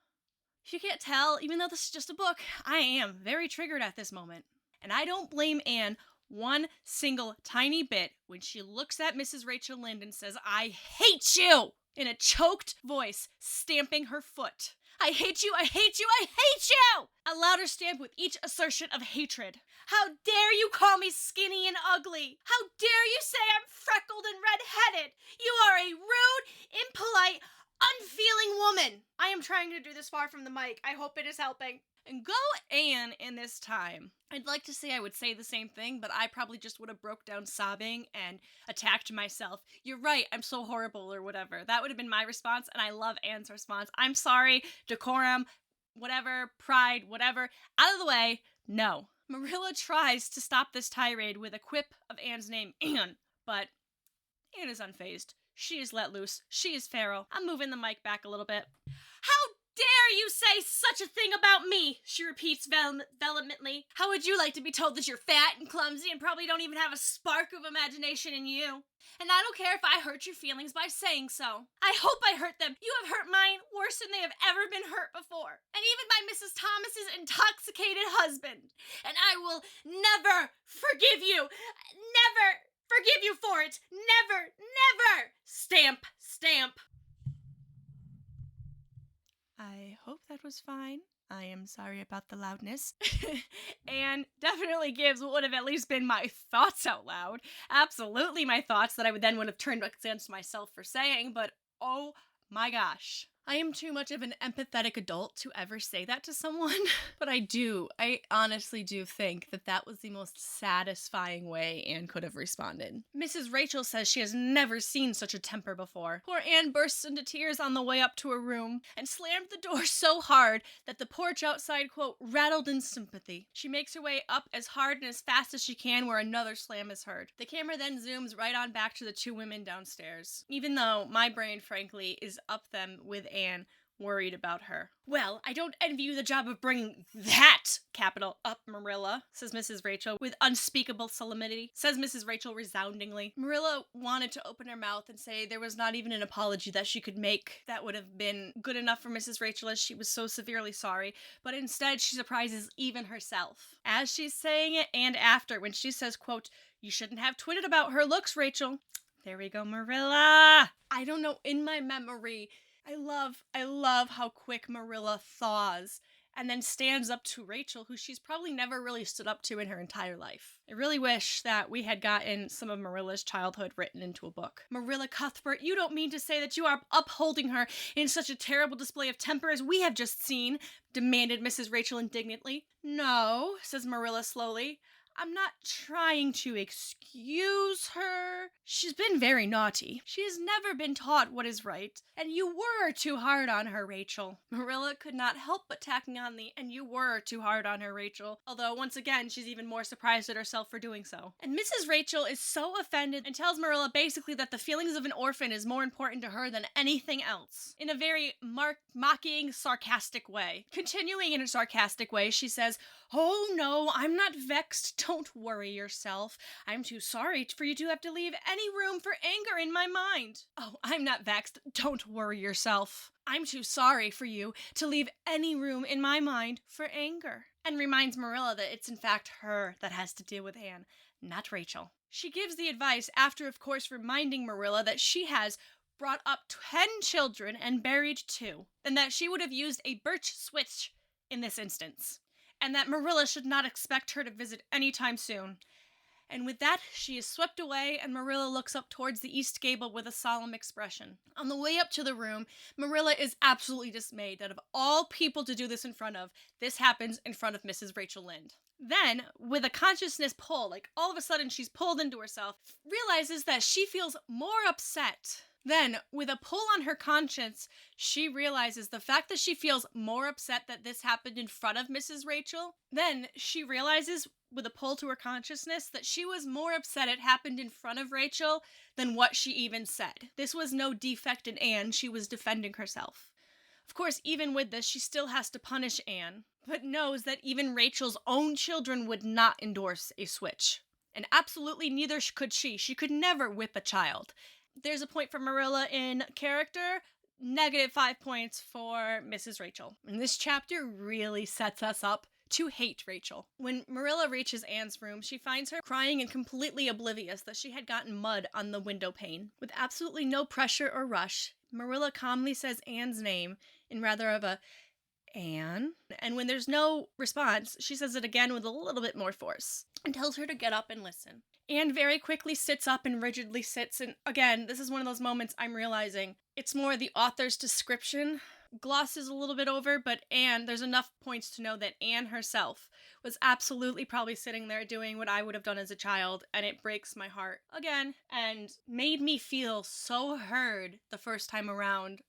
If you can't tell, even though this is just a book, I am very triggered at this moment. And I don't blame Anne one single tiny bit when she looks at Mrs. Rachel Lynd and says, I hate you! In a choked voice, stamping her foot. I hate you, I hate you, I hate you! A louder stamp with each assertion of hatred. How dare you call me skinny and ugly? How dare you say I'm freckled and red-headed? You are a rude, impolite, unfeeling woman. I am trying to do this far from the mic. I hope it is helping. And go Anne in this time. I'd like to say I would say the same thing, but I probably just would have broke down sobbing and attacked myself. You're right, I'm so horrible or whatever. That would have been my response, and I love Anne's response. I'm sorry, decorum, whatever, pride, whatever. Out of the way, no. Marilla tries to stop this tirade with a quip of Anne's name, Anne, but Anne is unfazed. She is let loose. She is feral. I'm moving the mic back a little bit. How dare you say such a thing about me? She repeats vehemently. How would you like to be told that you're fat and clumsy and probably don't even have a spark of imagination in you? And I don't care if I hurt your feelings by saying so. I hope I hurt them. You have hurt mine worse than they have ever been hurt before. And even by Mrs. Thomas's intoxicated husband. And I will never forgive you. Never forgive you for it. Never, never. Stamp, stamp. I hope that was fine. I am sorry about the loudness. And definitely gives what would have at least been my thoughts out loud. Absolutely my thoughts that I would have turned against myself for saying, but oh my gosh. I am too much of an empathetic adult to ever say that to someone, but I honestly do think that that was the most satisfying way Anne could have responded. Mrs. Rachel says she has never seen such a temper before. Poor Anne bursts into tears on the way up to her room and slammed the door so hard that the porch outside, quote, rattled in sympathy. She makes her way up as hard and as fast as she can where another slam is heard. The camera then zooms right on back to the two women downstairs, even though my brain, frankly, is up them with Anne, worried about her. Well, I don't envy you the job of bringing that, capital, up, Marilla, says Mrs. Rachel with unspeakable solemnity, says Mrs. Rachel resoundingly. Marilla wanted to open her mouth and say there was not even an apology that she could make that would have been good enough for Mrs. Rachel as she was so severely sorry, but instead she surprises even herself. As she's saying it and after, when she says, quote, you shouldn't have tweeted about her looks, Rachel. There we go, Marilla. I don't know, in my memory, I love how quick Marilla thaws and then stands up to Rachel, who she's probably never really stood up to in her entire life. I really wish that we had gotten some of Marilla's childhood written into a book. Marilla Cuthbert, you don't mean to say that you are upholding her in such a terrible display of temper as we have just seen, demanded Mrs. Rachel indignantly. No, says Marilla slowly. I'm not trying to excuse her. She's been very naughty. She has never been taught what is right. And you were too hard on her, Rachel. Marilla could not help but tacking on the, and you were too hard on her, Rachel. Although, once again, she's even more surprised at herself for doing so. And Mrs. Rachel is so offended and tells Marilla basically that the feelings of an orphan is more important to her than anything else. In a very mocking, sarcastic way. Continuing in a sarcastic way, she says, oh no, I'm not vexed. Don't worry yourself. I'm too sorry for you to have to leave any room for anger in my mind. Oh, I'm not vexed. Don't worry yourself. I'm too sorry for you to leave any room in my mind for anger. And reminds Marilla that it's in fact her that has to deal with Anne, not Rachel. She gives the advice after, of course, reminding Marilla that she has brought up 10 children and buried 2, and that she would have used a birch switch in this instance, and that Marilla should not expect her to visit anytime soon. And with that, she is swept away, and Marilla looks up towards the east gable with a solemn expression. On the way up to the room, Marilla is absolutely dismayed that of all people to do this in front of, this happens in front of Mrs. Rachel Lynd. Then, with a consciousness pull, like all of a sudden she's pulled into herself, realizes that she feels more upset. Then, with a pull on her conscience, she realizes the fact that she feels more upset that this happened in front of Mrs. Rachel. Then, she realizes, with a pull to her consciousness, that she was more upset it happened in front of Rachel than what she even said. This was no defect in Anne, she was defending herself. Of course, even with this, she still has to punish Anne, but knows that even Rachel's own children would not endorse a switch. And absolutely neither could she. She could never whip a child. There's a point for Marilla in character, -5 points for Mrs. Rachel. And this chapter really sets us up to hate Rachel. When Marilla reaches Anne's room, she finds her crying and completely oblivious that she had gotten mud on the window pane. With absolutely no pressure or rush, Marilla calmly says Anne's name in rather of a Anne, and when there's no response, she says it again with a little bit more force and tells her to get up and listen. Anne very quickly sits up and rigidly sits, and again, this is one of those moments I'm realizing it's more the author's description glosses a little bit over, but Anne, there's enough points to know that Anne herself was absolutely probably sitting there doing what I would have done as a child, and it breaks my heart again, and made me feel so heard the first time around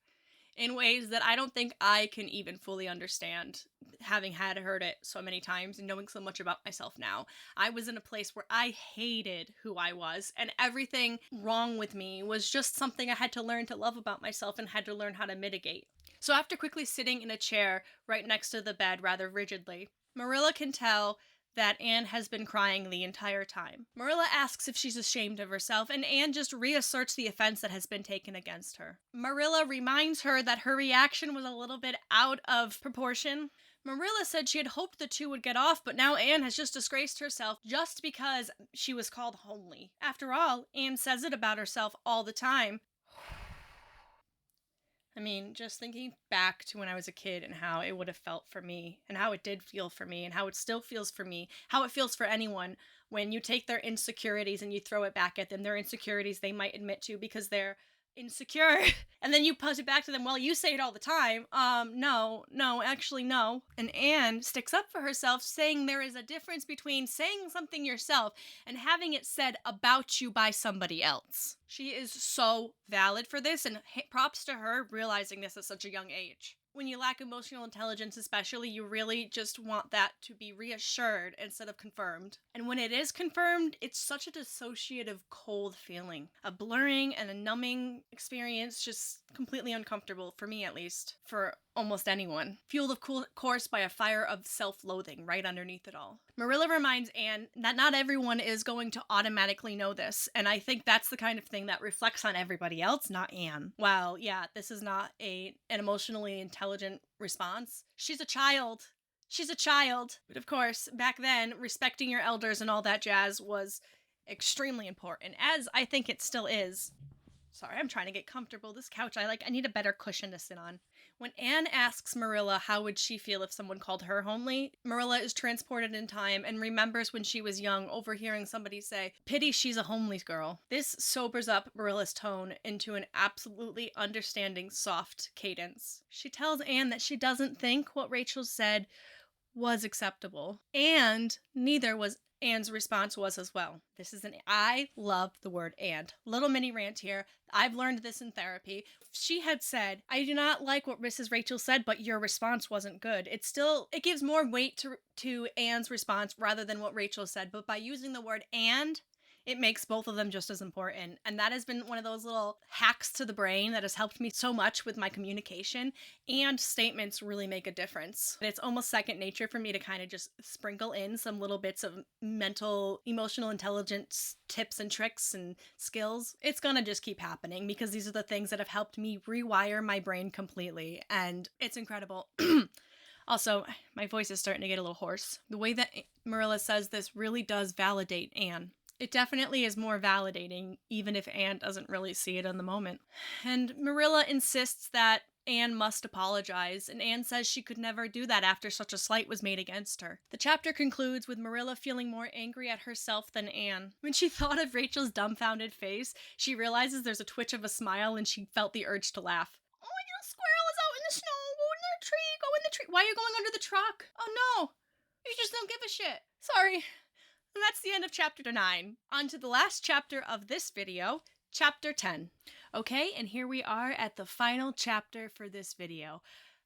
in ways that I don't think I can even fully understand, having had heard it so many times and knowing so much about myself now. I was in a place where I hated who I was, and everything wrong with me was just something I had to learn to love about myself and had to learn how to mitigate. So after quickly sitting in a chair right next to the bed rather rigidly, Marilla can tell that Anne has been crying the entire time. Marilla asks if she's ashamed of herself, and Anne just reasserts the offense that has been taken against her. Marilla reminds her that her reaction was a little bit out of proportion. Marilla said she had hoped the two would get off, but now Anne has just disgraced herself just because she was called homely. After all, Anne says it about herself all the time. I mean, just thinking back to when I was a kid and how it would have felt for me, and how it did feel for me, and how it still feels for me, how it feels for anyone when you take their insecurities and you throw it back at them, their insecurities they might admit to because they're insecure, and then you pose it back to them, well, you say it all the time. No, actually, no. And Anne sticks up for herself, saying there is a difference between saying something yourself and having it said about you by somebody else. She is so valid for this, and props to her realizing this at such a young age. When you lack emotional intelligence, especially, you really just want that to be reassured instead of confirmed. And when it is confirmed, it's such a dissociative, cold feeling. A blurring and a numbing experience, just completely uncomfortable, for me at least, for almost anyone. Fueled, of course, by a fire of self-loathing right underneath it all. Marilla reminds Anne that not everyone is going to automatically know this, and I think that's the kind of thing that reflects on everybody else, not Anne. While, yeah, this is not an emotionally intelligent response, she's a child. She's a child. But of course, back then, respecting your elders and all that jazz was extremely important, as I think it still is. Sorry, I'm trying to get comfortable. This couch, I need a better cushion to sit on. When Anne asks Marilla how would she feel if someone called her homely, Marilla is transported in time and remembers when she was young overhearing somebody say, "Pity she's a homely girl." This sobers up Marilla's tone into an absolutely understanding, soft cadence. She tells Anne that she doesn't think what Rachel said was acceptable, and neither was Anne's response was as well. I love the word "and." Little mini rant here. I've learned this in therapy. If she had said, "I do not like what Mrs. Rachel said, but your response wasn't good," it gives more weight to Anne's response rather than what Rachel said. But by using the word "and," it makes both of them just as important. And that has been one of those little hacks to the brain that has helped me so much with my communication, and statements really make a difference. It's almost second nature for me to kind of just sprinkle in some little bits of mental, emotional intelligence tips and tricks and skills. It's gonna just keep happening because these are the things that have helped me rewire my brain completely, and it's incredible. Also, my voice is starting to get a little hoarse. The way that Marilla says this really does validate Anne. It definitely is more validating, even if Anne doesn't really see it in the moment. And Marilla insists that Anne must apologize, and Anne says she could never do that after such a slight was made against her. The chapter concludes with Marilla feeling more angry at herself than Anne. When she thought of Rachel's dumbfounded face, she realizes there's a twitch of a smile, and she felt the urge to laugh. "Oh, my little squirrel is out in the snow. Go in the tree. Go in the tree. Why are you going under the truck? Oh, no. You just don't give a shit. Sorry." And that's the end of chapter 9. On to the last chapter of this video, chapter 10. Okay, and here we are at the final chapter for this video.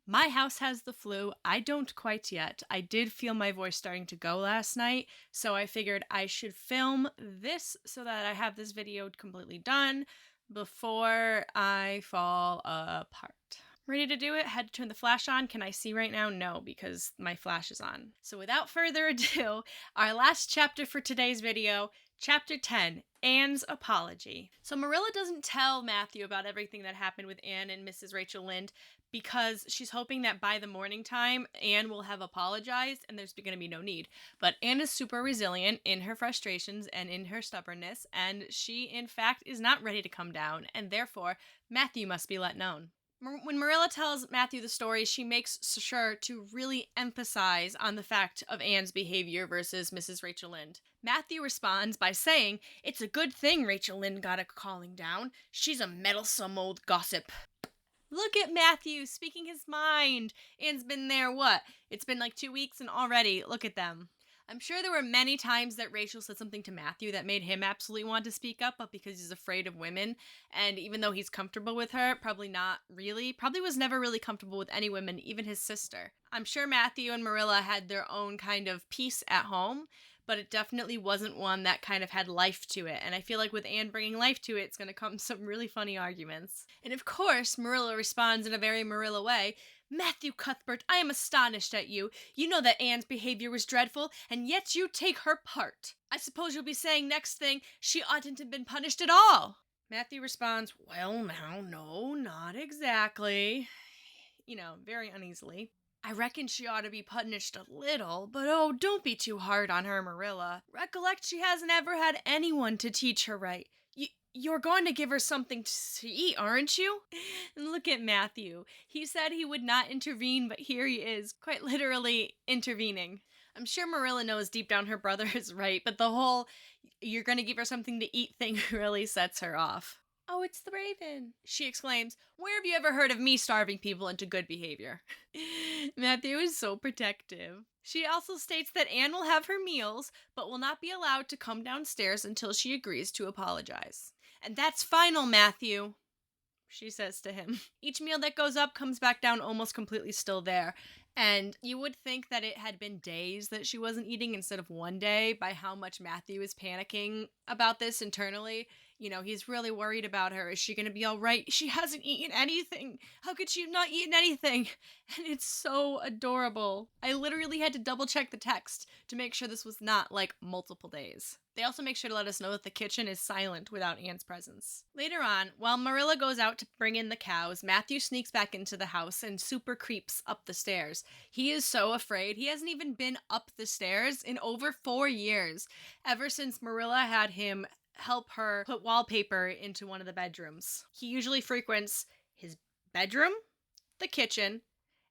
My house has the flu. I don't quite yet. I did feel my voice starting to go last night, so I figured I should film this so that I have this video completely done before I fall apart. Ready to do it? Had to turn the flash on. Can I see right now? No, because my flash is on. So without further ado, our last chapter for today's video, chapter 10, Anne's apology. So Marilla doesn't tell Matthew about everything that happened with Anne and Mrs. Rachel Lynd because she's hoping that by the morning time, Anne will have apologized and there's going to be no need. But Anne is super resilient in her frustrations and in her stubbornness, and she, in fact, is not ready to come down, and therefore, Matthew must be let known. When Marilla tells Matthew the story, she makes sure to really emphasize on the fact of Anne's behavior versus Mrs. Rachel Lynd. Matthew responds by saying, "It's a good thing Rachel Lynd got a calling down. She's a meddlesome old gossip." Look at Matthew speaking his mind. Anne's been there, what? It's been like 2 weeks and already, look at them. I'm sure there were many times that Rachel said something to Matthew that made him absolutely want to speak up, but because he's afraid of women, and even though he's comfortable with her, probably not really, probably was never really comfortable with any women, even his sister. I'm sure Matthew and Marilla had their own kind of peace at home, but it definitely wasn't one that kind of had life to it. And I feel like with Anne bringing life to it, it's going to come some really funny arguments. And of course, Marilla responds in a very Marilla way. Matthew Cuthbert, I am astonished at you. You know that Anne's behavior was dreadful, and yet you take her part. I suppose you'll be saying next thing, she oughtn't to have been punished at all. Matthew responds, well, now, no, not exactly. Very uneasily. I reckon she ought to be punished a little, but oh, don't be too hard on her, Marilla. Recollect she hasn't ever had anyone to teach her right. You're going to give her something to eat, aren't you? And look at Matthew. He said he would not intervene, but here he is, quite literally intervening. I'm sure Marilla knows deep down her brother is right, but the whole you're going to give her something to eat thing really sets her off. Oh, it's the Raven, she exclaims. Where have you ever heard of me starving people into good behavior? Matthew is so protective. She also states that Anne will have her meals, but will not be allowed to come downstairs until she agrees to apologize. And that's final, Matthew, she says to him. Each meal that goes up comes back down almost completely still there. And you would think that it had been days that she wasn't eating instead of one day by how much Matthew is panicking about this internally. He's really worried about her. Is she going to be all right? She hasn't eaten anything. How could she have not eaten anything? And it's so adorable. I literally had to double check the text to make sure this was not like multiple days. They also make sure to let us know that the kitchen is silent without Anne's presence. Later on, while Marilla goes out to bring in the cows, Matthew sneaks back into the house and super creeps up the stairs. He is so afraid. He hasn't even been up the stairs in over 4 years, ever since Marilla had him help her put wallpaper into one of the bedrooms. He usually frequents his bedroom, the kitchen,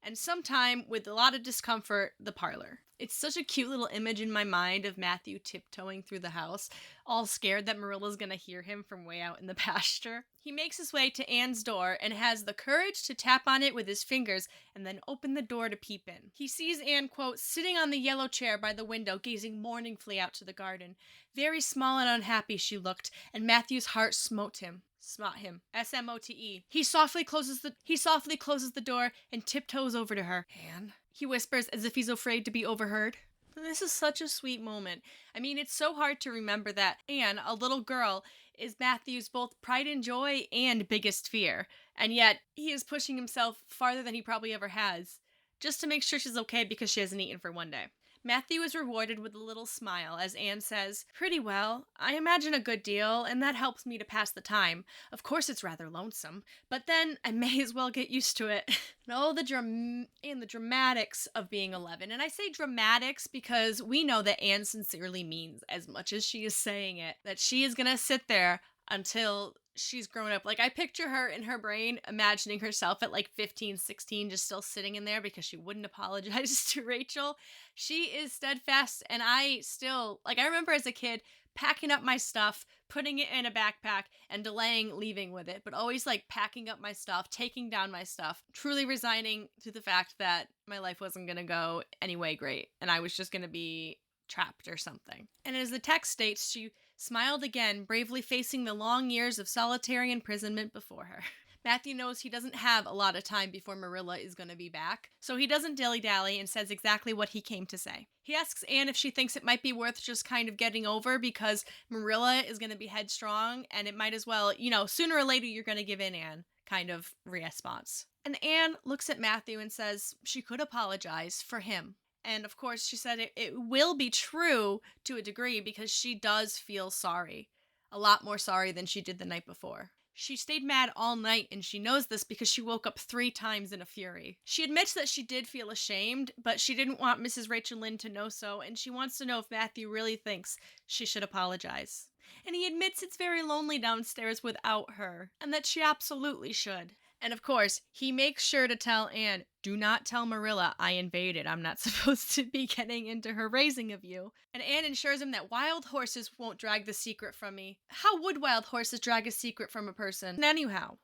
and sometime, with a lot of discomfort, the parlor. It's such a cute little image in my mind of Matthew tiptoeing through the house, all scared that Marilla's gonna hear him from way out in the pasture. He makes his way to Anne's door and has the courage to tap on it with his fingers and then open the door to peep in. He sees Anne, quote, sitting on the yellow chair by the window, gazing mournfully out to the garden. Very small and unhappy she looked, and Matthew's heart smote him. Smot him. S-M-O-T-E. He softly closes the door and tiptoes over to her. Anne, he whispers as if he's afraid to be overheard. This is such a sweet moment. I mean, it's so hard to remember that Anne, a little girl, is Matthew's both pride and joy and biggest fear. And yet, he is pushing himself farther than he probably ever has, just to make sure she's okay because she hasn't eaten for one day. Matthew is rewarded with a little smile as Anne says, pretty well. I imagine a good deal, and that helps me to pass the time. Of course it's rather lonesome, but then I may as well get used to it. And oh, the dramatics of being 11. And I say dramatics because we know that Anne sincerely means, as much as she is saying it, that she is gonna sit there until she's grown up. Like, I picture her in her brain imagining herself at like 15, 16, just still sitting in there because she wouldn't apologize to Rachel. She is steadfast, and I still, I remember as a kid packing up my stuff, putting it in a backpack, and delaying leaving with it, but always packing up my stuff, taking down my stuff, truly resigning to the fact that my life wasn't gonna go anyway great, and I was just gonna be trapped or something. And as the text states, she smiled again, bravely facing the long years of solitary imprisonment before her. Matthew knows he doesn't have a lot of time before Marilla is going to be back, so he doesn't dilly-dally and says exactly what he came to say. He asks Anne if she thinks it might be worth just kind of getting over because Marilla is going to be headstrong and it might as well, sooner or later you're going to give in, Anne, kind of response. And Anne looks at Matthew and says she could apologize for him. And of course, she said it will be true to a degree because she does feel sorry. A lot more sorry than she did the night before. She stayed mad all night, and she knows this because she woke up 3 times in a fury. She admits that she did feel ashamed, but she didn't want Mrs. Rachel Lynd to know so, and she wants to know if Matthew really thinks she should apologize. And he admits it's very lonely downstairs without her, and that she absolutely should. And of course, he makes sure to tell Anne, do not tell Marilla I invaded. I'm not supposed to be getting into her raising of you. And Anne assures him that wild horses won't drag the secret from me. How would wild horses drag a secret from a person? And anyhow,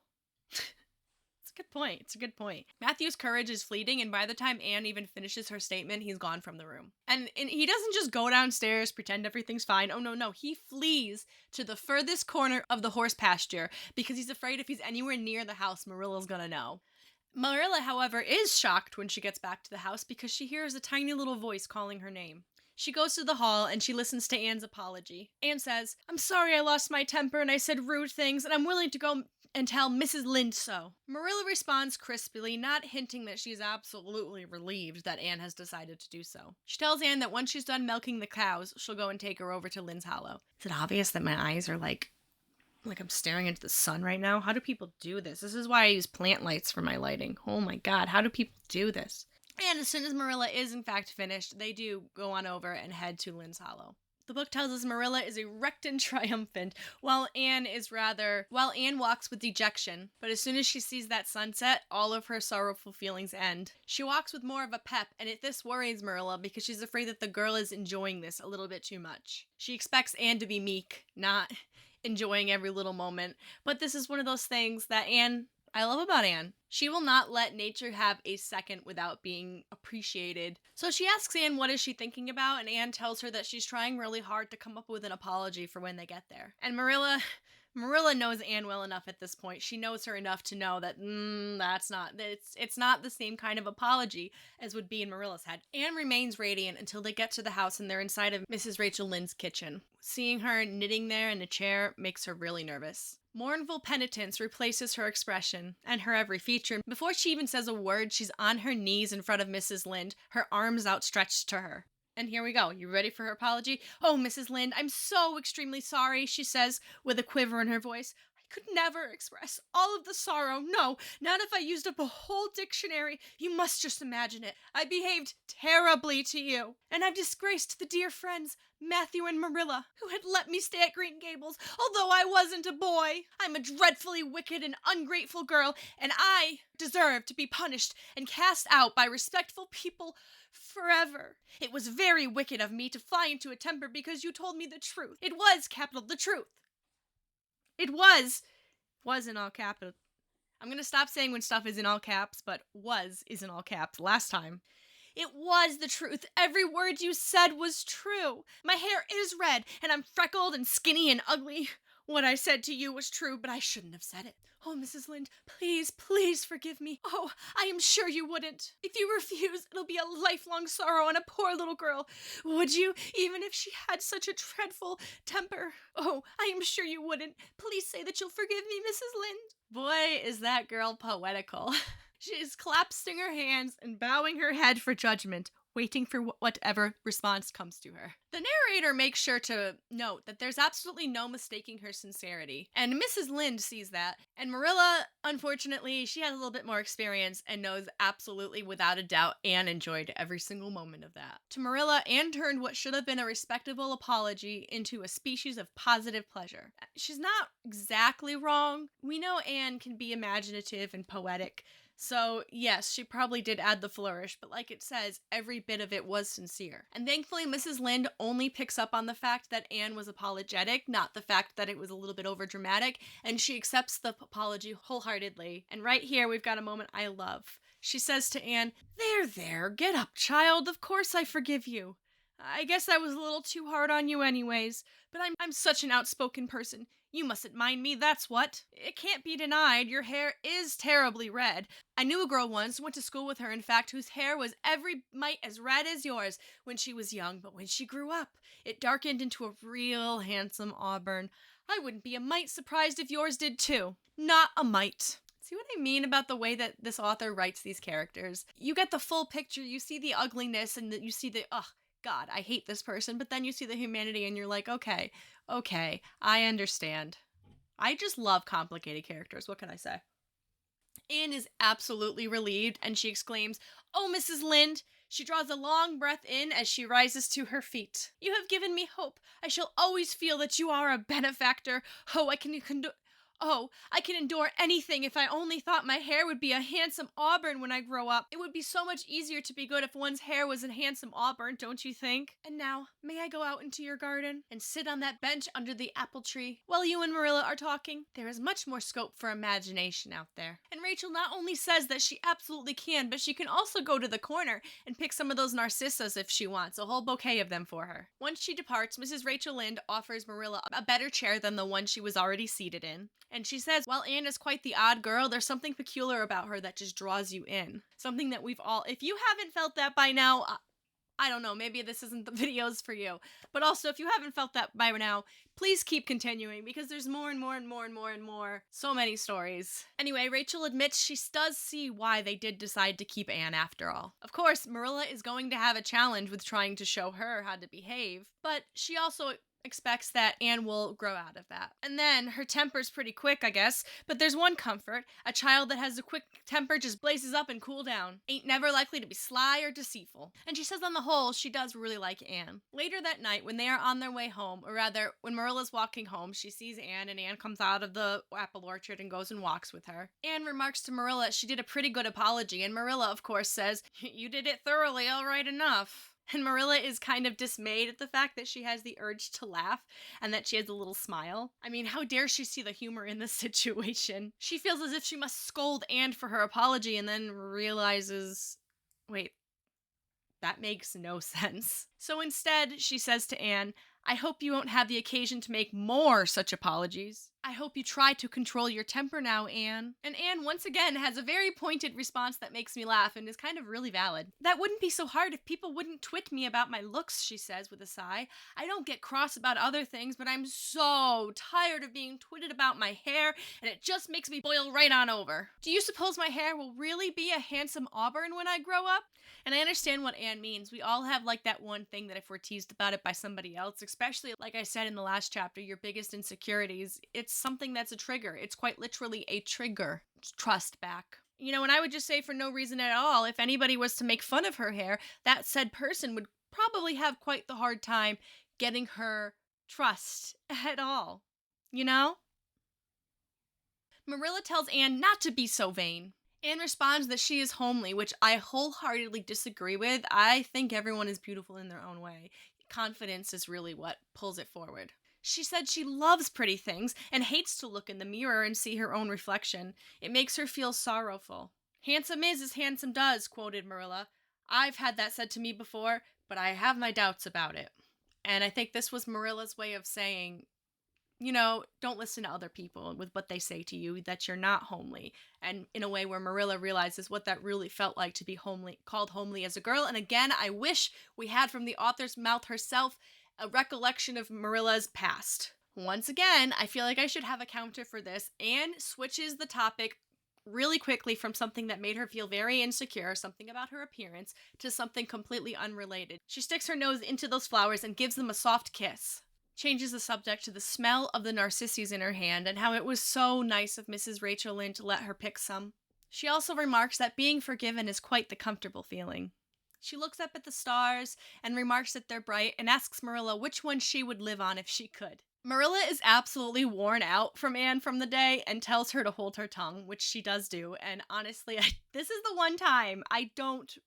it's Good point. It's a good point. Matthew's courage is fleeting, and by the time Anne even finishes her statement, he's gone from the room. And he doesn't just go downstairs, pretend everything's fine. Oh, no. He flees to the furthest corner of the horse pasture because he's afraid if he's anywhere near the house, Marilla's gonna know. Marilla, however, is shocked when she gets back to the house because she hears a tiny little voice calling her name. She goes to the hall and she listens to Anne's apology. Anne says, "I'm sorry I lost my temper and I said rude things, and I'm willing to go and tell Mrs. Lynd so." Marilla responds crisply, not hinting that she's absolutely relieved that Anne has decided to do so. She tells Anne that once she's done milking the cows, she'll go and take her over to Lynn's Hollow. Is it obvious that my eyes are like I'm staring into the sun right now? How do people do this? This is why I use plant lights for my lighting. Oh my god, how do people do this? And as soon as Marilla is in fact finished, they do go on over and head to Lynn's Hollow. The book tells us Marilla is erect and triumphant, while Anne walks with dejection. But as soon as she sees that sunset, all of her sorrowful feelings end. She walks with more of a pep, and this worries Marilla because she's afraid that the girl is enjoying this a little bit too much. She expects Anne to be meek, not enjoying every little moment. But this is one of those things that I love about Anne. She will not let nature have a second without being appreciated. So she asks Anne what is she thinking about, and Anne tells her that she's trying really hard to come up with an apology for when they get there. And Marilla knows Anne well enough at this point. She knows her enough to know that it's not the same kind of apology as would be in Marilla's head. Anne remains radiant until they get to the house and they're inside of Mrs. Rachel Lynde's kitchen. Seeing her knitting there in a chair makes her really nervous. Mournful penitence replaces her expression and her every feature. Before she even says a word, she's on her knees in front of Mrs. Lynd, her arms outstretched to her. And here we go. You ready for her apology? "Oh, Mrs. Lynd, I'm so extremely sorry," she says with a quiver in her voice. "I could never express all of the sorrow. No, not if I used up a whole dictionary. You must just imagine it. I behaved terribly to you, and I've disgraced the dear friends, Matthew and Marilla, who had let me stay at Green Gables, although I wasn't a boy. I'm a dreadfully wicked and ungrateful girl, and I deserve to be punished and cast out by respectful people forever. It was very wicked of me to fly into a temper because you told me the truth. It was capital the truth. It was in all capital. I'm going to stop saying when stuff is in all caps, but was is in all caps last time. It was the truth. Every word you said was true. My hair is red, and I'm freckled and skinny and ugly. What I said to you was true, but I shouldn't have said it. Oh, Mrs. Lynd, please, please forgive me. Oh, I am sure you wouldn't. If you refuse, it'll be a lifelong sorrow on a poor little girl. Would you, even if she had such a dreadful temper? Oh, I am sure you wouldn't. Please say that you'll forgive me, Mrs. Lynd." Boy, is that girl poetical. She's clasping her hands and bowing her head for judgment, waiting for whatever response comes to her. The narrator makes sure to note that there's absolutely no mistaking her sincerity, and Mrs. Lynd sees that, and Marilla, unfortunately, she has a little bit more experience and knows absolutely without a doubt Anne enjoyed every single moment of that. To Marilla, Anne turned what should have been a respectable apology into a species of positive pleasure. She's not exactly wrong. We know Anne can be imaginative and poetic, so, yes, she probably did add the flourish, but like it says, every bit of it was sincere. And thankfully, Mrs. Lynd only picks up on the fact that Anne was apologetic, not the fact that it was a little bit overdramatic, and she accepts the apology wholeheartedly. And right here, we've got a moment I love. She says to Anne, There, get up, child. Of course I forgive you. I guess I was a little too hard on you anyways, but I'm such an outspoken person. You mustn't mind me, that's what. It can't be denied, your hair is terribly red. I knew a girl once, went to school with her, in fact, whose hair was every mite as red as yours when she was young, but when she grew up, it darkened into a real handsome auburn. I wouldn't be a mite surprised if yours did too. Not a mite. See what I mean about the way that this author writes these characters? You get the full picture, you see the ugliness, and you see the, God, I hate this person, but then you see the humanity and you're like, okay, I understand. I just love complicated characters, what can I say? Anne is absolutely relieved and she exclaims, "Oh, Mrs. Lynd!" She draws a long breath in as she rises to her feet. "You have given me hope. I shall always feel that you are a benefactor. Oh, Oh, I can endure anything if I only thought my hair would be a handsome auburn when I grow up. It would be so much easier to be good if one's hair was a handsome auburn, don't you think? And now, may I go out into your garden and sit on that bench under the apple tree while you and Marilla are talking? There is much more scope for imagination out there. And Rachel not only says that she absolutely can, but she can also go to the corner and pick some of those narcissus if she wants, a whole bouquet of them for her. Once she departs, Mrs. Rachel Lynd offers Marilla a better chair than the one she was already seated in. And she says, while Anne is quite the odd girl, there's something peculiar about her that just draws you in. Something that we've all, if you haven't felt that by now, I don't know, maybe this isn't the videos for you. But also, if you haven't felt that by now, please keep continuing because there's more and more and more and more and more. So many stories. Anyway, Rachel admits she does see why they did decide to keep Anne after all. Of course, Marilla is going to have a challenge with trying to show her how to behave, but she also expects that Anne will grow out of that. And then her temper's pretty quick, I guess, but there's one comfort. A child that has a quick temper just blazes up and cool down. Ain't never likely to be sly or deceitful. And she says on the whole, she does really like Anne. Later that night, when they are on their way home, or rather, when Marilla's walking home, she sees Anne, and Anne comes out of the apple orchard and goes and walks with her. Anne remarks to Marilla she did a pretty good apology, and Marilla, of course, says, "You did it thoroughly, all right enough." And Marilla is kind of dismayed at the fact that she has the urge to laugh and that she has a little smile. I mean, how dare she see the humor in this situation? She feels as if she must scold Anne for her apology and then realizes, wait, that makes no sense. So instead, she says to Anne, "I hope you won't have the occasion to make more such apologies. I hope you try to control your temper now, Anne." And Anne once again has a very pointed response that makes me laugh and is kind of really valid. "That wouldn't be so hard if people wouldn't twit me about my looks," she says with a sigh. "I don't get cross about other things, but I'm so tired of being twitted about my hair, and it just makes me boil right on over. Do you suppose my hair will really be a handsome auburn when I grow up?" And I understand what Anne means. We all have like that one thing that if we're teased about it by somebody else, especially like I said in the last chapter, your biggest insecurities, it's something that's a trigger. It's quite literally a trigger. Trust back. You know, and I would just say for no reason at all, if anybody was to make fun of her hair, that said person would probably have quite the hard time getting her trust at all. You know? Marilla tells Anne not to be so vain. Anne responds that she is homely, which I wholeheartedly disagree with. I think everyone is beautiful in their own way. Confidence is really what pulls it forward. She said she loves pretty things and hates to look in the mirror and see her own reflection. It makes her feel sorrowful. "Handsome is as handsome does," quoted Marilla. "I've had that said to me before, but I have my doubts about it." And I think this was Marilla's way of saying, you know, don't listen to other people with what they say to you, that you're not homely. And in a way where Marilla realizes what that really felt like to be homely, called homely as a girl. And again, I wish we had from the author's mouth herself a recollection of Marilla's past. Once again, I feel like I should have a counter for this. Anne switches the topic really quickly from something that made her feel very insecure, something about her appearance, to something completely unrelated. She sticks her nose into those flowers and gives them a soft kiss. Changes the subject to the smell of the narcissus in her hand and how it was so nice of Mrs. Rachel Lynde to let her pick some. She also remarks that being forgiven is quite the comfortable feeling. She looks up at the stars and remarks that they're bright and asks Marilla which one she would live on if she could. Marilla is absolutely worn out from Anne from the day and tells her to hold her tongue, which she does do. And honestly, this is the one time I don't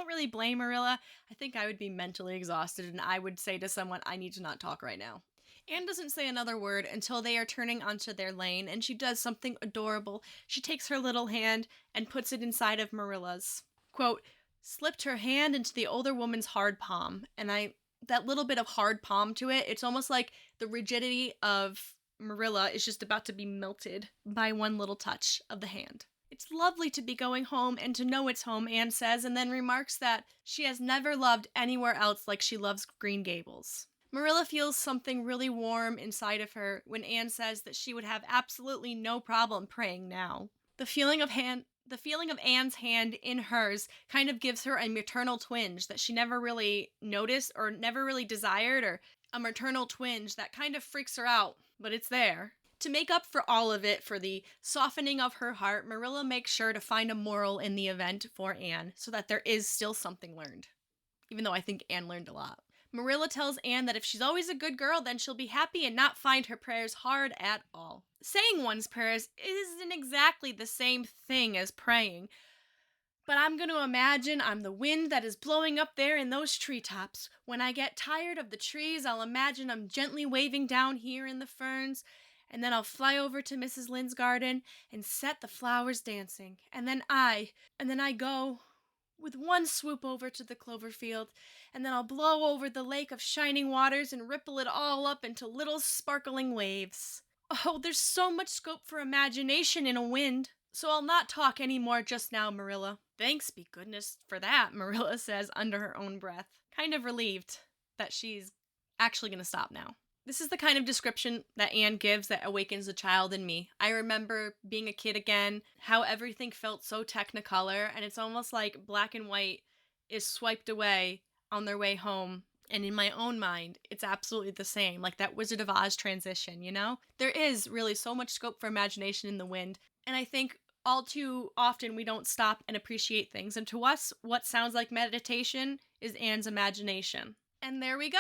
really blame Marilla. I think I would be mentally exhausted and I would say to someone, I need to not talk right now. Anne doesn't say another word until they are turning onto their lane, and she does something adorable. She takes her little hand and puts it inside of Marilla's. Quote, "Slipped her hand into the older woman's hard palm." And that little bit of hard palm to it, it's almost like the rigidity of Marilla is just about to be melted by one little touch of the hand. "It's lovely to be going home and to know it's home," Anne says, and then remarks that she has never loved anywhere else like she loves Green Gables. Marilla feels something really warm inside of her when Anne says that she would have absolutely no problem praying now. The feeling of Anne's hand in hers kind of gives her a maternal twinge that she never really noticed or never really desired, or a maternal twinge that kind of freaks her out, but it's there. To make up for all of it, for the softening of her heart, Marilla makes sure to find a moral in the event for Anne so that there is still something learned. Even though I think Anne learned a lot. Marilla tells Anne that if she's always a good girl, then she'll be happy and not find her prayers hard at all. Saying one's prayers isn't exactly the same thing as praying, but I'm going to imagine I'm the wind that is blowing up there in those treetops. When I get tired of the trees, I'll imagine I'm gently waving down here in the ferns, and then I'll fly over to Mrs. Lynd's garden and set the flowers dancing. And then I go with one swoop over to the clover field, and then I'll blow over the lake of shining waters and ripple it all up into little sparkling waves. Oh, there's so much scope for imagination in a wind. So I'll not talk any more just now, Marilla. Thanks be goodness for that, Marilla says under her own breath, kind of relieved that she's actually going to stop now. This is the kind of description that Anne gives that awakens the child in me. I remember being a kid again, how everything felt so technicolor, and it's almost like black and white is swiped away on their way home. And in my own mind, it's absolutely the same, like that Wizard of Oz transition, you know? There is really so much scope for imagination in the wind, and I think all too often we don't stop and appreciate things. And to us, what sounds like meditation is Anne's imagination. And there we go.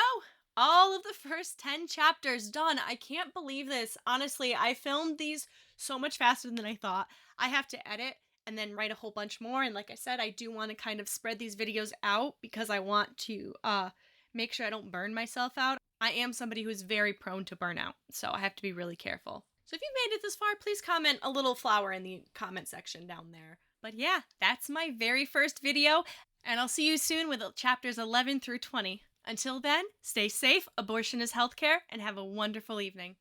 All of the first 10 chapters done. I can't believe this. Honestly, I filmed these so much faster than I thought. I have to edit and then write a whole bunch more. And like I said, I do want to kind of spread these videos out because I want to make sure I don't burn myself out. I am somebody who's very prone to burnout, so I have to be really careful. So if you've made it this far, please comment a little flower in the comment section down there. But yeah, that's my very first video, and I'll see you soon with chapters 11 through 20. Until then, stay safe, abortion is healthcare, and have a wonderful evening.